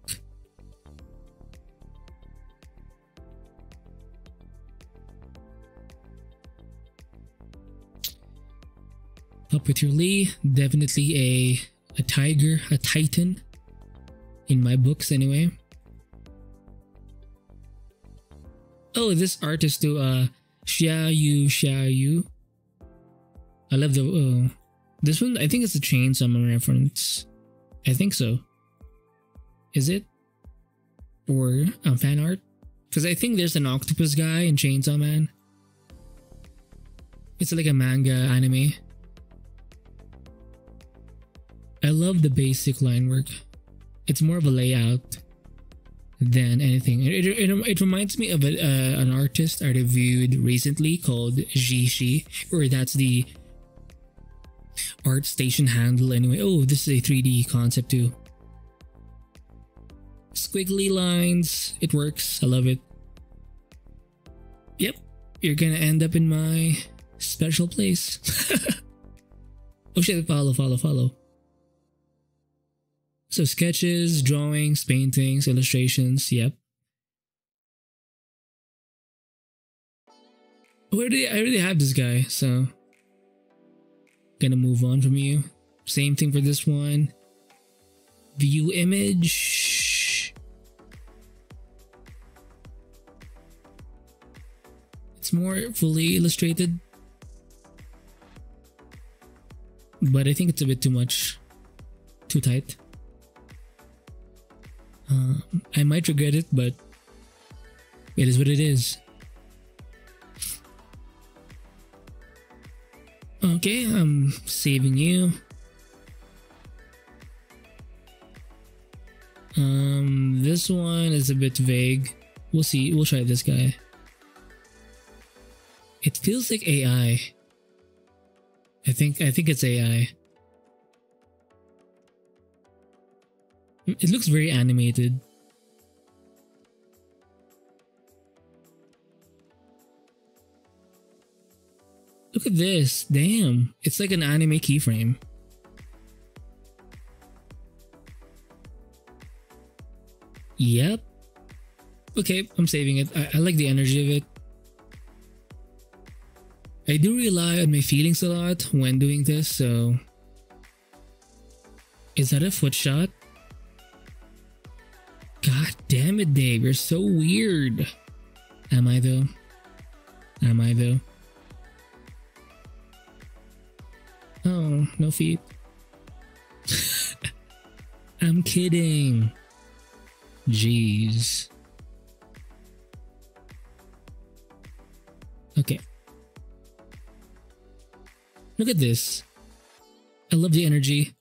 Puppeteer Lee, definitely a tiger, a titan in my books anyway. Oh, this artist too, Xiaoyu. I love the this one. I think it's a Chainsaw Man reference. I think so. Is it? Or fan art? Because I think there's an octopus guy in Chainsaw Man. It's like a manga anime. I love the basic line work. It's more of a layout than anything. It reminds me of an artist I reviewed recently called Jishi, or that's the art station handle anyway. Oh, this is a 3D concept too. Squiggly lines, it works. I love it. Yep, you're gonna end up in my special place. Oh shit, follow. So sketches, drawings, paintings, illustrations, yep. I already have this guy, so gonna move on from you. Same thing for this one. View image. It's more fully illustrated, but I think it's a bit too much, too tight. I might regret it, but it is what it is. Okay, I'm saving you. This one is a bit vague. We'll see. We'll try this guy. It feels like AI. I think it's AI. It looks very animated. Look at this. Damn. It's like an anime keyframe. Yep. Okay, I'm saving it. I like the energy of it. I do rely on my feelings a lot when doing this, so... Is that a foot shot? God damn it, Dave. You're so weird. Am I though? Am I though? Oh, no feet. I'm kidding. Jeez. Okay. Look at this. I love the energy.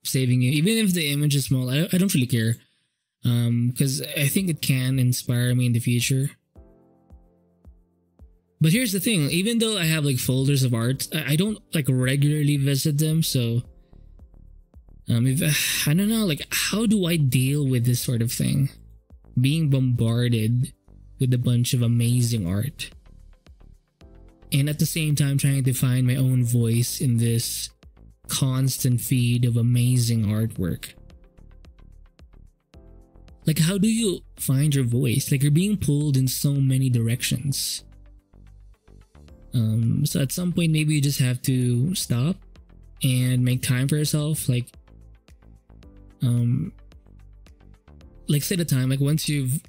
Saving you. Even if the image is small, I don't really care. Because I think it can inspire me in the future. But here's the thing, even though I have like folders of art, I don't like regularly visit them, so if, I don't know, like how do I deal with this sort of thing? Being bombarded with a bunch of amazing art. and at the same time trying to find my own voice in this constant feed of amazing artwork. Like, how do you find your voice? Like, you're being pulled in so many directions. So at some point, maybe you just have to stop and make time for yourself. Like set a time. Like, once you've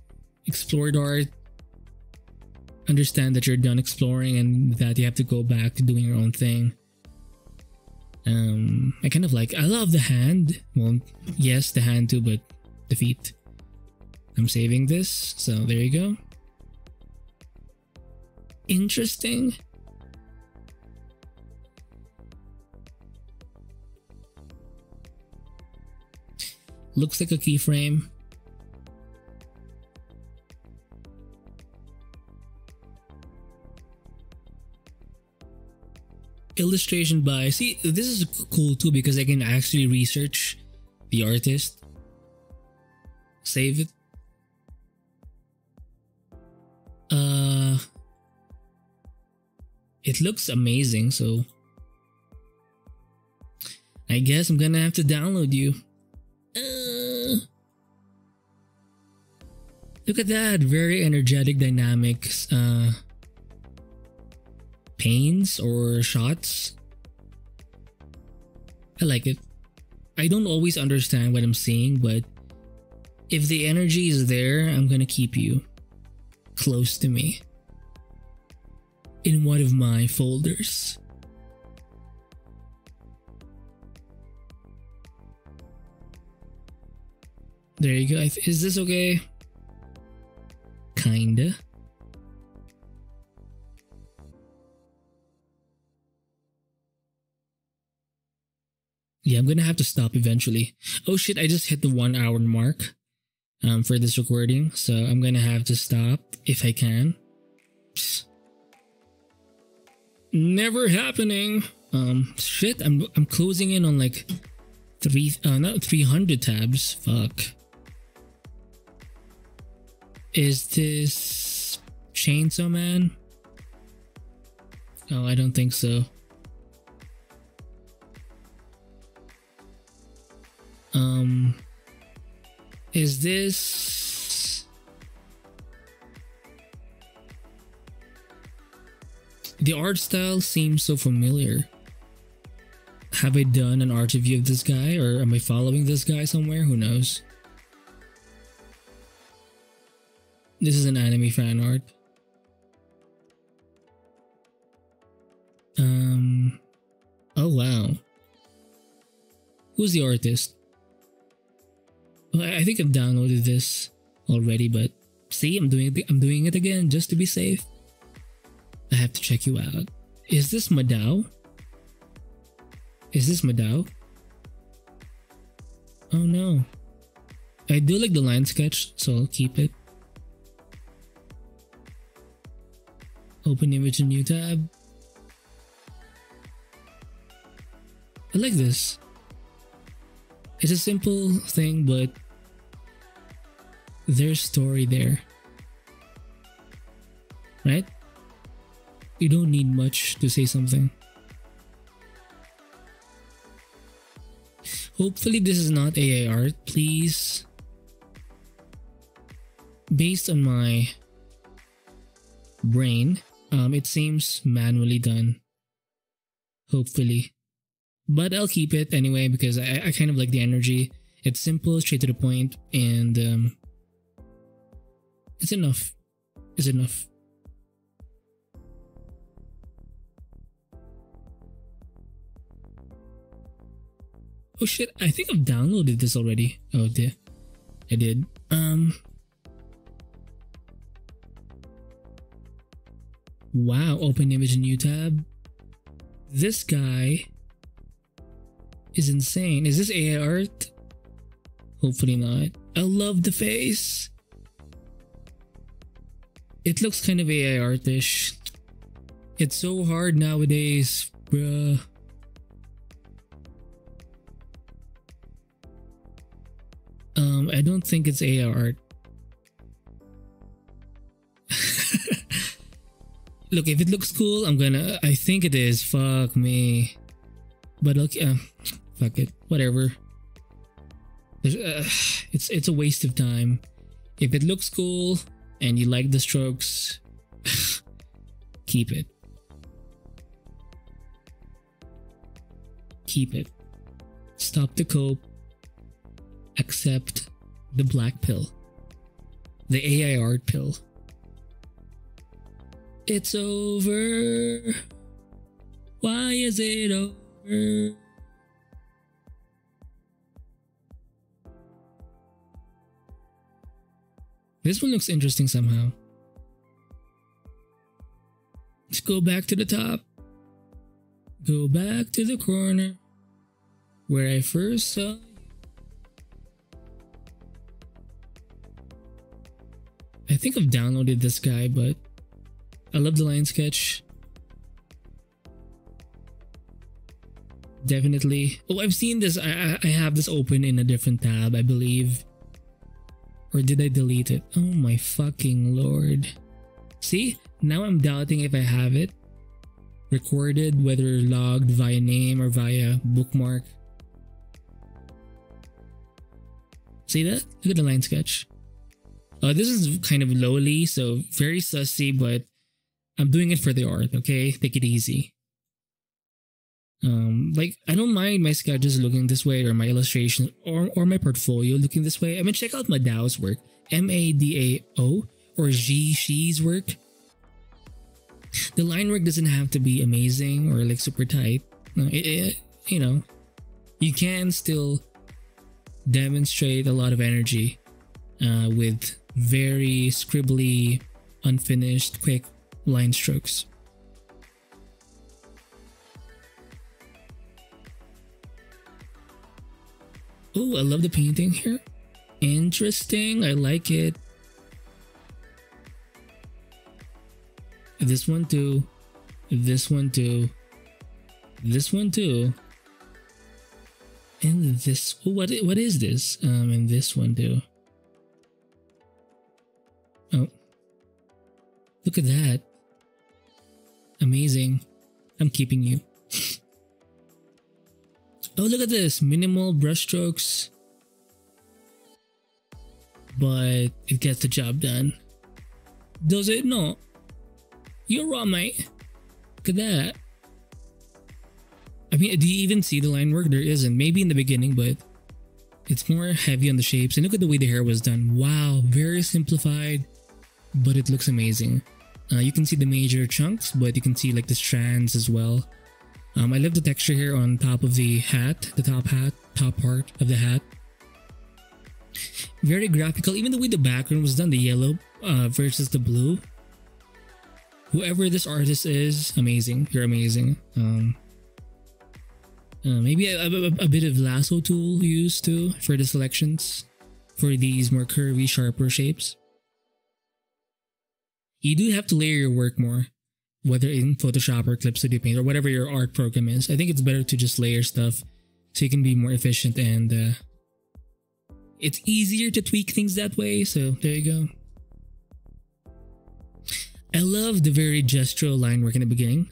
explored art, understand that you're done exploring and that you have to go back to doing your own thing. I love the hand. Well, yes, the hand too, but the feet. I'm saving this, so there you go. Interesting. Looks like a keyframe. Illustration by, see, this is cool too because I can actually research the artist. Save it. It looks amazing, so I guess I'm gonna have to download you. Look at that, very energetic dynamics. Pains or shots. I like it. I don't always understand what I'm seeing, but if the energy is there, I'm gonna keep you close to me in one of my folders. There you go. Is this okay? Kinda. Yeah, I'm gonna have to stop eventually. Oh shit, I just hit the 1 hour mark for this recording, so I'm gonna have to stop if I can. Psst. Never happening. Shit, I'm closing in on like 300 tabs. Fuck. Is this Chainsaw Man? Oh, I don't think so. Is this... The art style seems so familiar. Have I done an art review of this guy, or am I following this guy somewhere? Who knows? This is an anime fan art. Oh wow. Who's the artist? Well, I think I've downloaded this already, but see, I'm doing it again just to be safe. I have to check you out. Is this Madao? Is this Madao? Oh no. I do like the line sketch, so I'll keep it. Open image in new tab. I like this. It's a simple thing, but there's story there. Right? You don't need much to say something. Hopefully this is not AI art, please. Based on my brain, it seems manually done. Hopefully. But I'll keep it anyway because I kind of like the energy. It's simple, straight to the point, and it's enough. It's enough. Oh shit, I think I've downloaded this already. Oh dear. I did. Wow, open image in new tab. This guy is insane. Is this AI art? Hopefully not. I love the face. It looks kind of AI artish. It's so hard nowadays, bruh. I don't think it's AI art. Look, if it looks cool, I think it is. Fuck me. But look, fuck it. Whatever. It's a waste of time. If it looks cool and you like the strokes, keep it. Keep it. Stop the cope. Accept the black pill. The AI art pill. It's over. Why is it over? This one looks interesting somehow. Let's go back to the top. Go back to the corner where I first saw you. I think I've downloaded this guy, but I love the line sketch. Definitely. Oh, I've seen this. I have this open in a different tab, I believe. Or did I delete it? Oh my fucking lord. See? Now I'm doubting if I have it recorded, whether logged via name or via bookmark. See that? Look at the line sketch. This is kind of lowly, so very sussy, but I'm doing it for the art, okay? Take it easy. Like, I don't mind my sketches looking this way, or my illustrations, or my portfolio looking this way. I mean, check out Madao's work. M-A-D-A-O, or She's work. The line work doesn't have to be amazing or like super tight. No, you know, you can still demonstrate a lot of energy with very scribbly, unfinished, quick line strokes. Oh, I love the painting here. Interesting. I like it. This one too. This one too. This one too. And this. Oh, what is this? And this one too. Oh. Look at that. Amazing. I'm keeping you. Oh, look at this. Minimal brushstrokes. But it gets the job done. Does it? No. You're wrong, mate. Look at that. I mean, do you even see the line work? There isn't. Maybe in the beginning, but it's more heavy on the shapes. And look at the way the hair was done. Wow. Very simplified, but it looks amazing. You can see the major chunks, but you can see like the strands as well. I love the texture here on top of the hat, top part of the hat. Very graphical. Even the way the background was done, the yellow versus the blue. Whoever this artist is, amazing. You're amazing. Maybe a bit of lasso tool used too for the selections for these more curvy, sharper shapes. You do have to layer your work more, whether in Photoshop or Clip Studio Paint or whatever your art program is. I think it's better to just layer stuff so you can be more efficient, and it's easier to tweak things that way. So there you go. I love the very gestural line work in the beginning.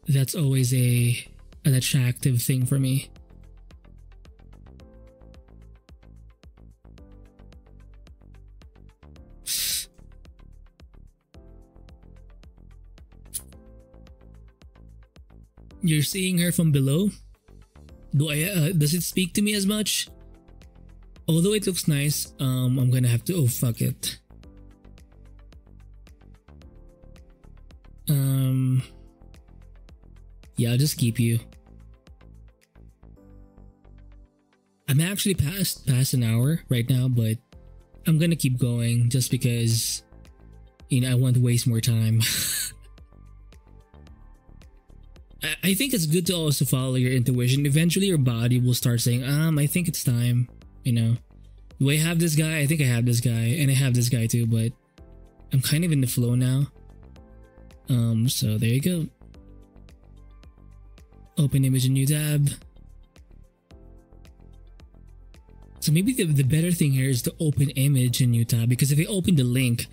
That's always an attractive thing for me. You're seeing her from below. Does it speak to me as much? Although it looks nice, I'm gonna have to. Oh, fuck it. Yeah, I'll just keep you. I'm actually past an hour right now, but I'm gonna keep going just because, you know, I want to waste more time. I think it's good to also follow your intuition. Eventually your body will start saying, I think it's time, you know. Do I have this guy? I think I have this guy, and I have this guy too, but I'm kind of in the flow now. So there you go. Open image in new tab. So maybe the better thing here is to open image in new tab, because if I open the link,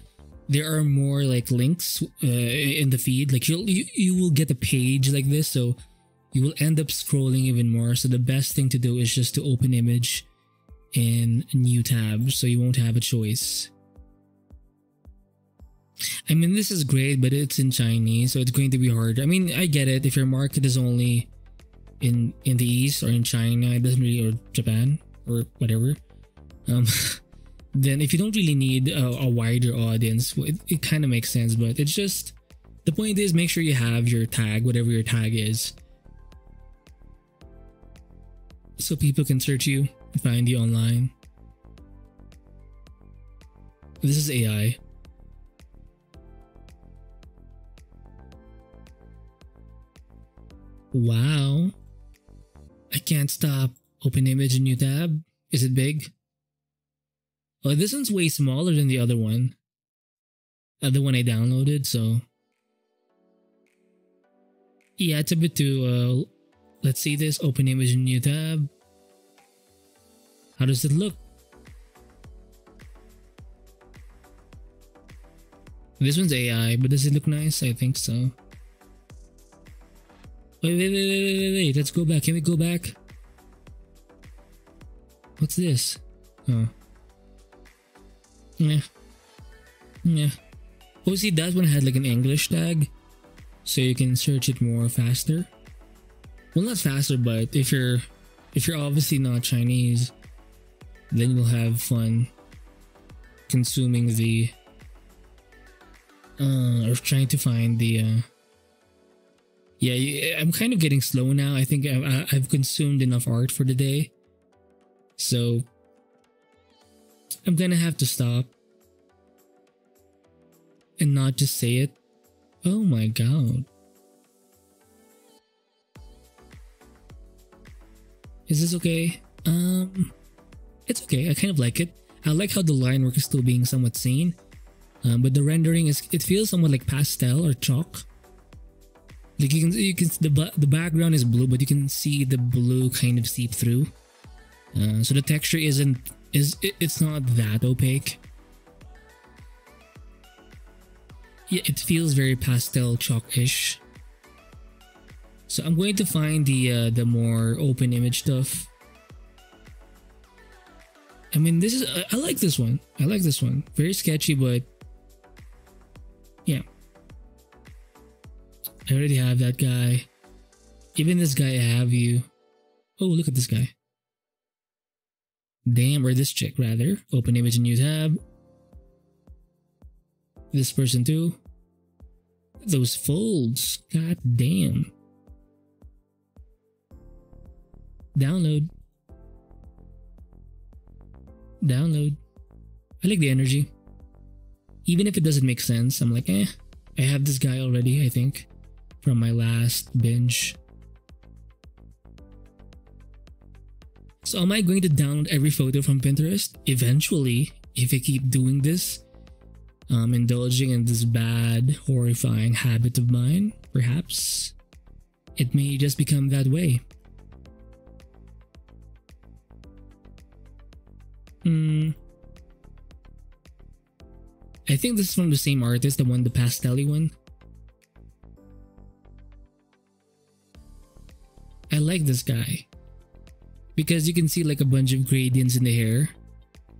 there are more like links in the feed. Like you will get a page like this, so you will end up scrolling even more. So the best thing to do is just to open image in a new tab, so you won't have a choice. I mean, this is great, but it's in Chinese, so it's going to be hard. I mean, I get it if your market is only in the East or in China, it doesn't really, or Japan or whatever. Then if you don't really need a wider audience, it kind of makes sense. But it's just, the point is, make sure you have your tag, whatever your tag is, so people can search you and find you online. This is AI. Wow. I can't stop. Open image in new tab. Is it big? Oh, this one's way smaller than the other one. The one I downloaded, so. Yeah, it's a bit too, let's see this. Open image in new tab. How does it look? This one's AI, but does it look nice? I think so. Wait. Let's go back. Can we go back? What's this? Oh. Yeah. Oh, see, that one had like an English tag, so you can search it more faster. Well, not faster, but if you're obviously not Chinese, then you'll have fun consuming the or trying to find the yeah, I'm kind of getting slow now. I think I've consumed enough art for the day, so I'm gonna have to stop and not just say it. Oh my god. Is this okay? It's okay. I kind of like it. I like how the line work is still being somewhat seen, but the rendering it feels somewhat like pastel or chalk. Like you can the background is blue, but you can see the blue kind of seep through. So the texture it's not that opaque. Yeah, it feels very pastel chalk-ish. So I'm going to find the more open image stuff. I mean, this is I like this one. I like this one. Very sketchy, but yeah. I already have that guy. Even this guy, I have you. Oh, look at this guy. Damn, or this chick rather. Open image in new tab. This person too. Those folds. God damn. Download. I like the energy. Even if it doesn't make sense, I'm like, I have this guy already, I think, from my last binge. So am I going to download every photo from Pinterest? Eventually, if I keep doing this, indulging in this bad, horrifying habit of mine, perhaps it may just become that way. I think this is from the same artist, the pastel-y one. I like this guy because you can see like a bunch of gradients in the hair.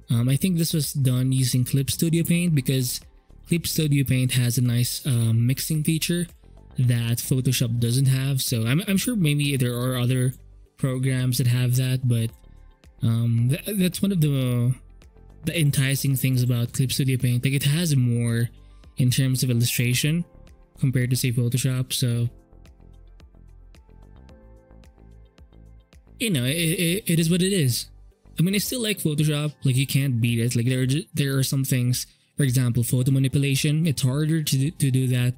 I think this was done using Clip Studio Paint because Clip Studio Paint has a nice mixing feature that Photoshop doesn't have. So I'm sure maybe there are other programs that have that, but that's one of the enticing things about Clip Studio Paint. Like it has more in terms of illustration compared to say Photoshop. So you know, it is what it is. I mean, I still like Photoshop. Like you can't beat it. Like there are some things, for example, photo manipulation. It's harder to do that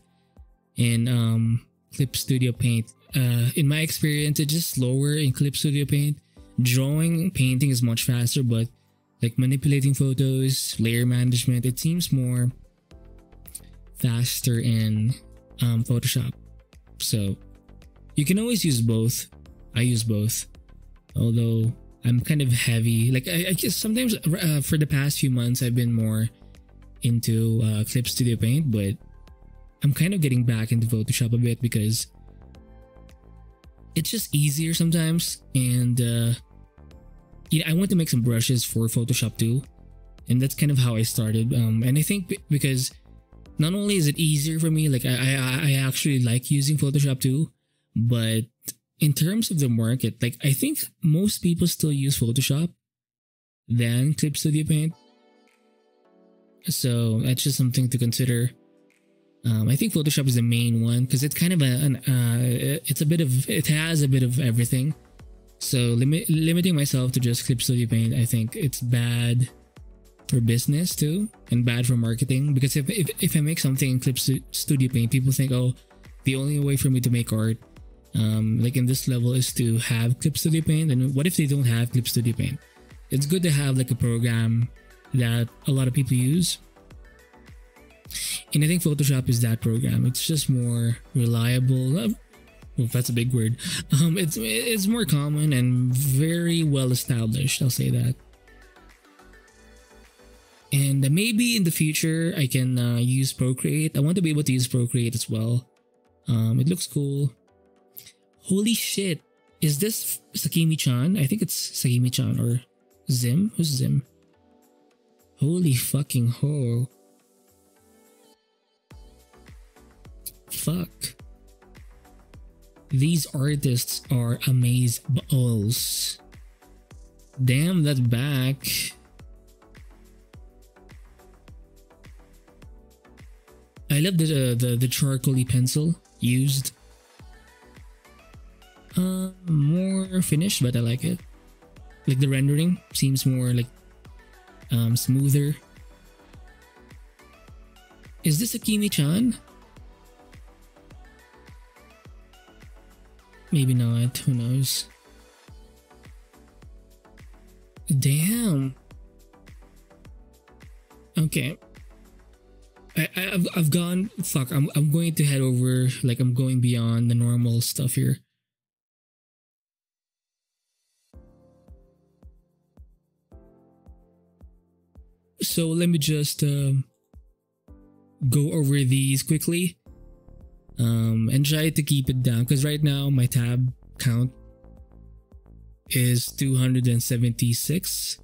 in Clip Studio Paint. In my experience, it's just slower in Clip Studio Paint. Painting is much faster, but like manipulating photos, layer management, it seems more faster in Photoshop. So you can always use both. I use both, although I'm kind of heavy. Like I guess sometimes for the past few months I've been more into Clip Studio Paint, but I'm kind of getting back into Photoshop a bit because it's just easier sometimes. And I want to make some brushes for Photoshop too, and that's kind of how I started. And I think because not only is it easier for me, like I actually like using Photoshop too, but in terms of the market, like I think most people still use Photoshop than Clip Studio Paint. So that's just something to consider. I think Photoshop is the main one because it's kind of it has a bit of everything. So limiting myself to just Clip Studio Paint, I think it's bad for business too, and bad for marketing, because if I make something in Clip Studio Paint, people think, oh, the only way for me to make art like in this level is to have Clip Studio Paint. And what if they don't have Clip Studio Paint? It's good to have like a program that a lot of people use, and I think Photoshop is that program. It's just more reliable. Well, that's a big word. It's more common and very well established, I'll say that. And maybe in the future I can use Procreate. I want to be able to use Procreate as well. It looks cool. Holy shit. Is this Sakimi-chan? I think it's Sakimi-chan or Zim. Who's Zim? Holy fucking ho. Fuck. These artists are amazeballs. Damn, that back. I love the charcoaly pencil used. More finished, but I like it. Like the rendering seems more like smoother. Is this Akimi-chan? Maybe not. Who knows? Damn. Okay. I've gone. Fuck. I'm going to head over. Like I'm going beyond the normal stuff here. So let me just go over these quickly. And try to keep it down, because right now my tab count is 276.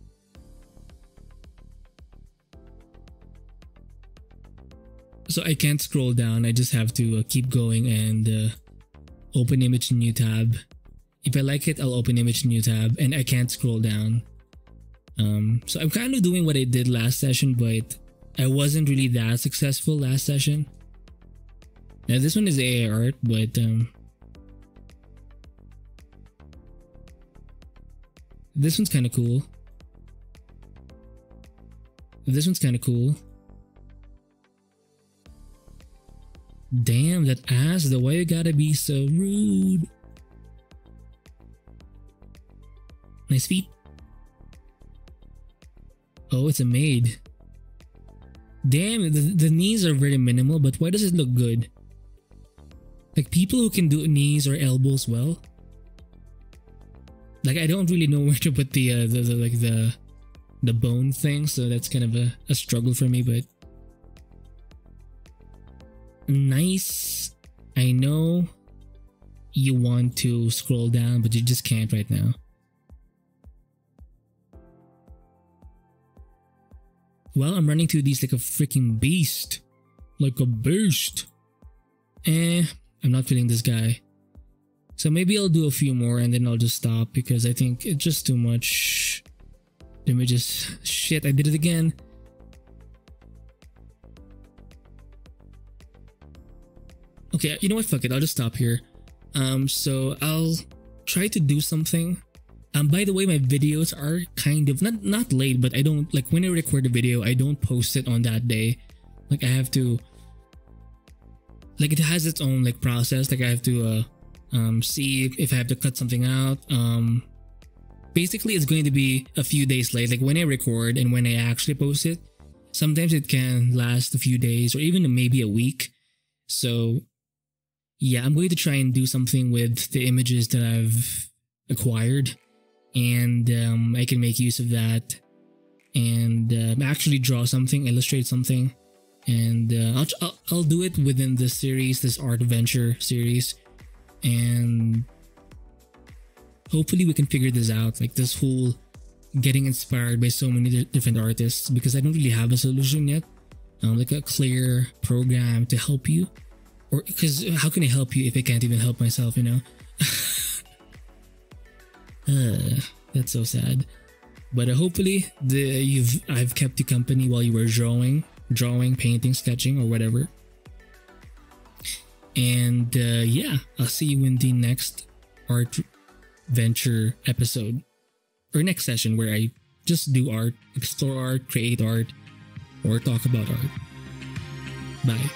So I can't scroll down. I just have to keep going and open image new tab. If I like it, I'll open image new tab, and I can't scroll down. So I'm kind of doing what I did last session, but I wasn't really that successful last session. Now this one is AI art, but this one's kind of cool. This one's kind of cool. Damn, that ass, though. Why you gotta be so rude? Nice feet. Oh, it's a maid. Damn, the knees are very minimal, but why does it look good? Like people who can do knees or elbows well. Like I don't really know where to put the bone thing, so that's kind of a struggle for me, but nice. I know you want to scroll down, but you just can't right now. Well, I'm running through these like a freaking beast. Like a beast. I'm not feeling this guy. So maybe I'll do a few more and then I'll just stop, because I think it's just too much. Let me just... Shit, I did it again. Okay, you know what? Fuck it. I'll just stop here. So I'll try to do something. By the way, my videos are kind of not late, but I don't like when I record a video, I don't post it on that day. Like I have to, like it has its own like process. Like I have to see if I have to cut something out. Basically, it's going to be a few days late. Like when I record and when I actually post it, sometimes it can last a few days or even maybe a week. So yeah, I'm going to try and do something with the images that I've acquired, and I can make use of that. And actually draw something, illustrate something, and I'll do it within this series, this art adventure series, and hopefully we can figure this out. Like this whole getting inspired by so many different artists, because I don't really have a solution yet, like a clear program to help you, or because how can I help you if I can't even help myself? You know. That's so sad. But hopefully I've kept you company while you were drawing, painting, sketching, or whatever. And yeah, I'll see you in the next art venture episode, or next session, where I just do art, explore art, create art, or talk about art. Bye.